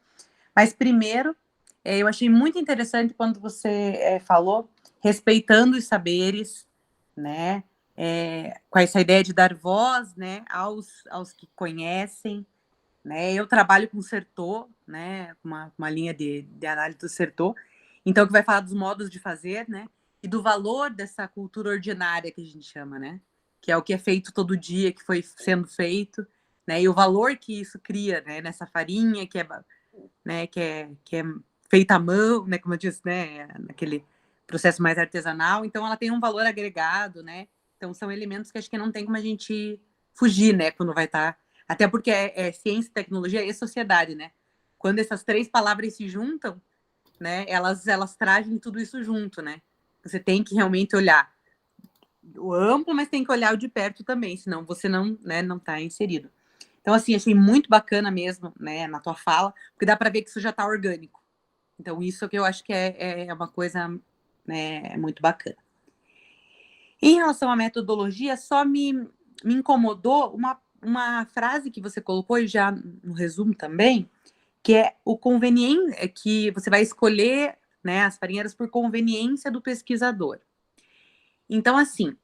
Mas primeiro, eu achei muito interessante quando você falou respeitando os saberes, né? Com essa ideia de dar voz, né, aos que conhecem, né? Eu trabalho com o Sertor, né? Uma linha de análise do Sertor, então que vai falar dos modos de fazer, né? E do valor dessa cultura ordinária que a gente chama, né? Que é o que é feito todo dia, que foi sendo feito, né? E o valor que isso cria, né? Nessa farinha que é feita à mão, né? Como eu disse, né? Naquele processo mais artesanal. Então ela tem um valor agregado, né? Então são elementos que acho que não tem como a gente fugir, né? Quando vai estar até porque é ciência, tecnologia e sociedade, né? Quando essas 3 palavras se juntam, né? Elas trazem tudo isso junto, né? Você tem que realmente olhar o amplo, mas tem que olhar o de perto também, senão você não está inserido. Então, assim, achei muito bacana mesmo, né, na tua fala, porque dá para ver que isso já está orgânico. Então, isso é que eu acho que é uma coisa, né, muito bacana. Em relação à metodologia, só me incomodou uma frase que você colocou, e já no resumo também, que é o conveniente, que você vai escolher, né, as farinheiras por conveniência do pesquisador. Então, assim,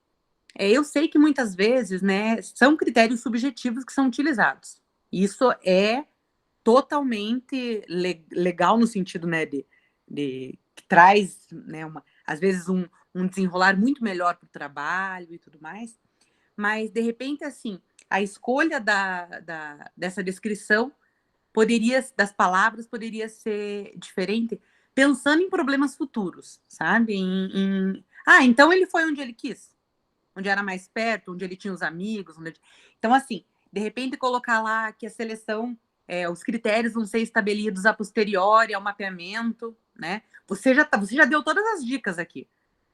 eu sei que muitas vezes, né, são critérios subjetivos que são utilizados. Isso é totalmente legal no sentido, né, que traz, né, às vezes um desenrolar muito melhor para o trabalho e tudo mais. Mas, de repente, assim, a escolha dessa descrição das palavras poderia ser diferente, pensando em problemas futuros, sabe? Então ele foi onde ele quis, onde era mais perto, onde ele tinha os amigos. Então, assim, de repente colocar lá que a seleção, os critérios vão ser estabelecidos a posteriori ao mapeamento, né? Você já deu todas as dicas aqui,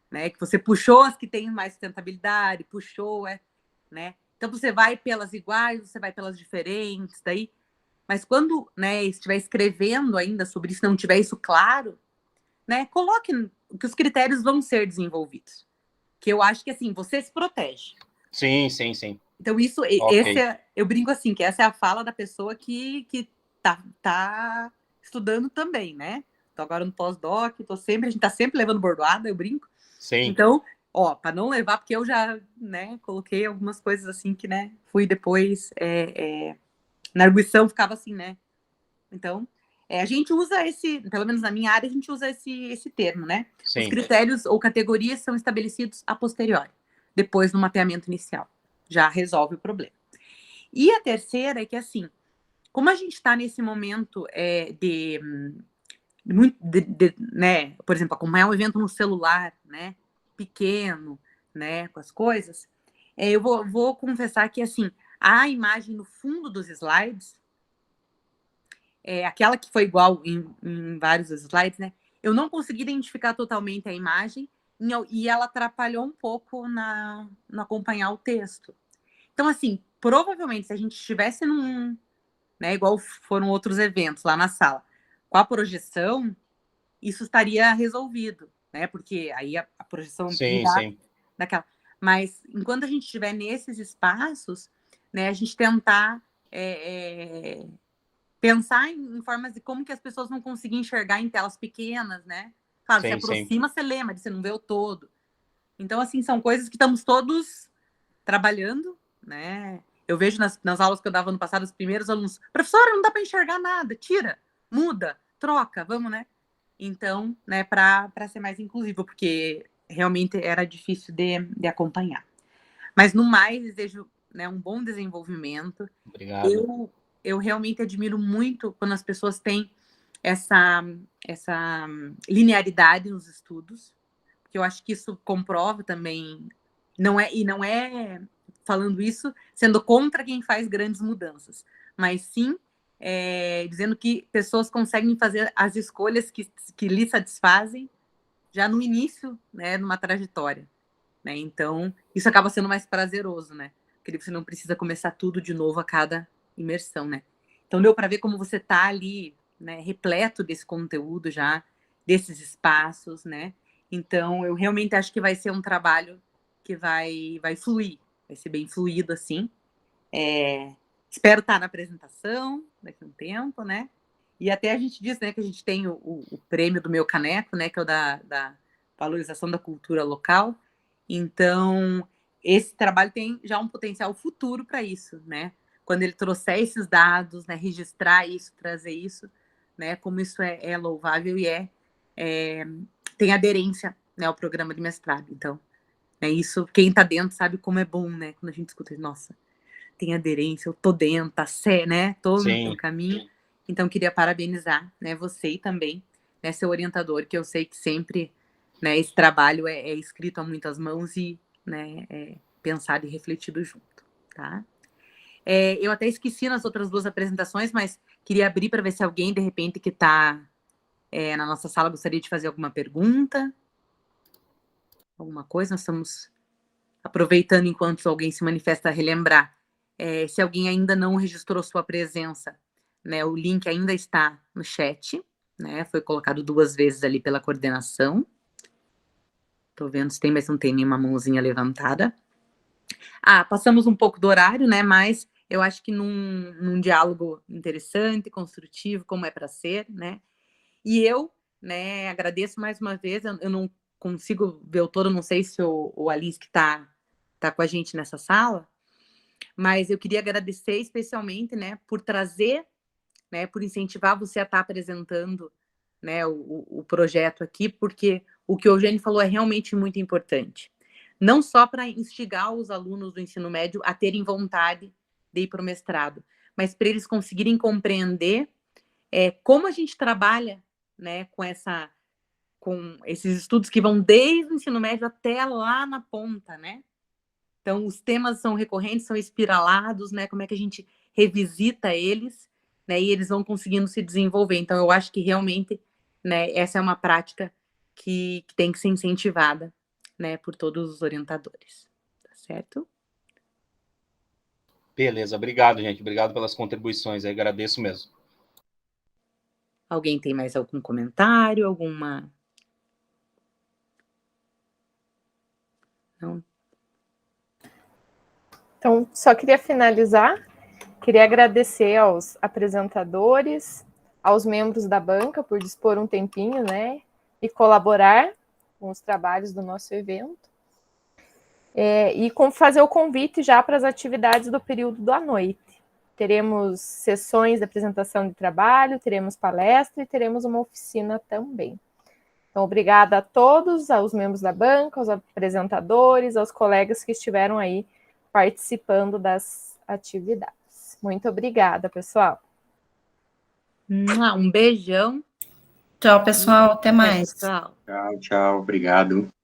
né? Que você puxou as que têm mais sustentabilidade, né? Então você vai pelas iguais, você vai pelas diferentes, daí. Mas quando, né, estiver escrevendo ainda sobre isso, não tiver isso claro, né, coloque que os critérios vão ser desenvolvidos. Que eu acho que, assim, você se protege. Sim. Então, isso, Okay. Eu brinco assim, que essa é a fala da pessoa que tá estudando também, né? Tô agora no pós-doc, a gente tá sempre levando bordoada, eu brinco. Sim. Então, para não levar, porque eu já, né, coloquei algumas coisas assim que, né, fui depois, na arguição ficava assim, né? Então, a gente usa pelo menos na minha área, a gente usa esse termo, né? Sim. Os critérios ou categorias são estabelecidos a posteriori, depois no mapeamento inicial. Já resolve o problema. E a terceira é que, assim, como a gente está nesse momento né, por exemplo, acompanhar um evento no celular, né, pequeno, né, com as coisas, eu vou confessar que, assim, a imagem no fundo dos slides, aquela que foi igual em vários slides, né, eu não consegui identificar totalmente a imagem e ela atrapalhou um pouco no acompanhar o texto. Então, assim, provavelmente, se a gente estivesse né, igual foram outros eventos lá na sala, com a projeção, isso estaria resolvido, né? Porque aí a projeção Sim. daquela. Mas enquanto a gente estiver nesses espaços, né, a gente tentar pensar em formas de como que as pessoas vão conseguir enxergar em telas pequenas, né? Claro, se aproxima, você lê, mas você não vê o todo. Então, assim, são coisas que estamos todos trabalhando, né? Eu vejo nas aulas que eu dava no passado, os primeiros alunos, professora, não dá para enxergar nada, tira, muda, troca, vamos, né? Então, né, para ser mais inclusivo, porque realmente era difícil de acompanhar. Mas, no mais, desejo, né, um bom desenvolvimento. Obrigado. Eu realmente admiro muito quando as pessoas têm essa linearidade nos estudos, porque eu acho que isso comprova também, não é falando isso sendo contra quem faz grandes mudanças, mas sim dizendo que pessoas conseguem fazer as escolhas que lhe satisfazem já no início, né, numa trajetória, né? Então, isso acaba sendo mais prazeroso, né? Porque você não precisa começar tudo de novo a cada imersão, né? Então, deu para ver como você tá ali, né, repleto desse conteúdo já, desses espaços, né? Então, eu realmente acho que vai ser um trabalho que vai fluir, vai ser bem fluido, assim. Espero estar na apresentação daqui a um tempo, né? E até a gente diz, né, que a gente tem o prêmio do Meu Caneco, né, que é o da valorização da cultura local. Então, esse trabalho tem já um potencial futuro para isso, né? Quando ele trouxer esses dados, né, registrar isso, trazer isso, né, como isso é louvável e tem aderência, né, ao programa de mestrado. Então, isso, quem está dentro sabe como é bom, né? Quando a gente escuta, nossa, tem aderência, eu tô dentro, tá né? Tô no caminho. Então, queria parabenizar, né, você e também, né, seu orientador, que eu sei que sempre, né, esse trabalho é escrito a muitas mãos e, né, é pensado e refletido junto, tá? Eu até esqueci nas outras duas apresentações, mas queria abrir para ver se alguém, de repente, que está na nossa sala gostaria de fazer alguma pergunta, alguma coisa. Nós estamos aproveitando enquanto alguém se manifesta, relembrar. Se alguém ainda não registrou sua presença, né, o link ainda está no chat, né, foi colocado 2 vezes ali pela coordenação. Estou vendo se tem, mas não tem nenhuma mãozinha levantada. Passamos um pouco do horário, né, mas eu acho que num diálogo interessante, construtivo, como é para ser, né, e eu, né, agradeço mais uma vez, eu não consigo ver o todo, não sei se o Alice que está com a gente nessa sala, mas eu queria agradecer especialmente, né, por trazer, né, por incentivar você a estar apresentando, né, o projeto aqui, porque o que o Eugênio falou é realmente muito importante. Não só para instigar os alunos do ensino médio a terem vontade de ir para o mestrado, mas para eles conseguirem compreender como a gente trabalha, né, com esses estudos que vão desde o ensino médio até lá na ponta, né? Então, os temas são recorrentes, são espiralados, né? Como é que a gente revisita eles, né? E eles vão conseguindo se desenvolver. Então, eu acho que realmente, né, essa é uma prática que tem que ser incentivada, né, por todos os orientadores. Tá certo? Beleza, obrigado, gente. Obrigado pelas contribuições, eu agradeço mesmo. Alguém tem mais algum comentário, alguma... Não? Então, só queria finalizar, queria agradecer aos apresentadores, aos membros da banca por dispor um tempinho, né, e colaborar com os trabalhos do nosso evento. E fazer o convite já para as atividades do período da noite. Teremos sessões de apresentação de trabalho, teremos palestra e teremos uma oficina também. Então, obrigada a todos, aos membros da banca, aos apresentadores, aos colegas que estiveram aí participando das atividades. Muito obrigada, pessoal. Um beijão. Tchau, pessoal. Até mais. Tchau. Tchau, tchau. Obrigado.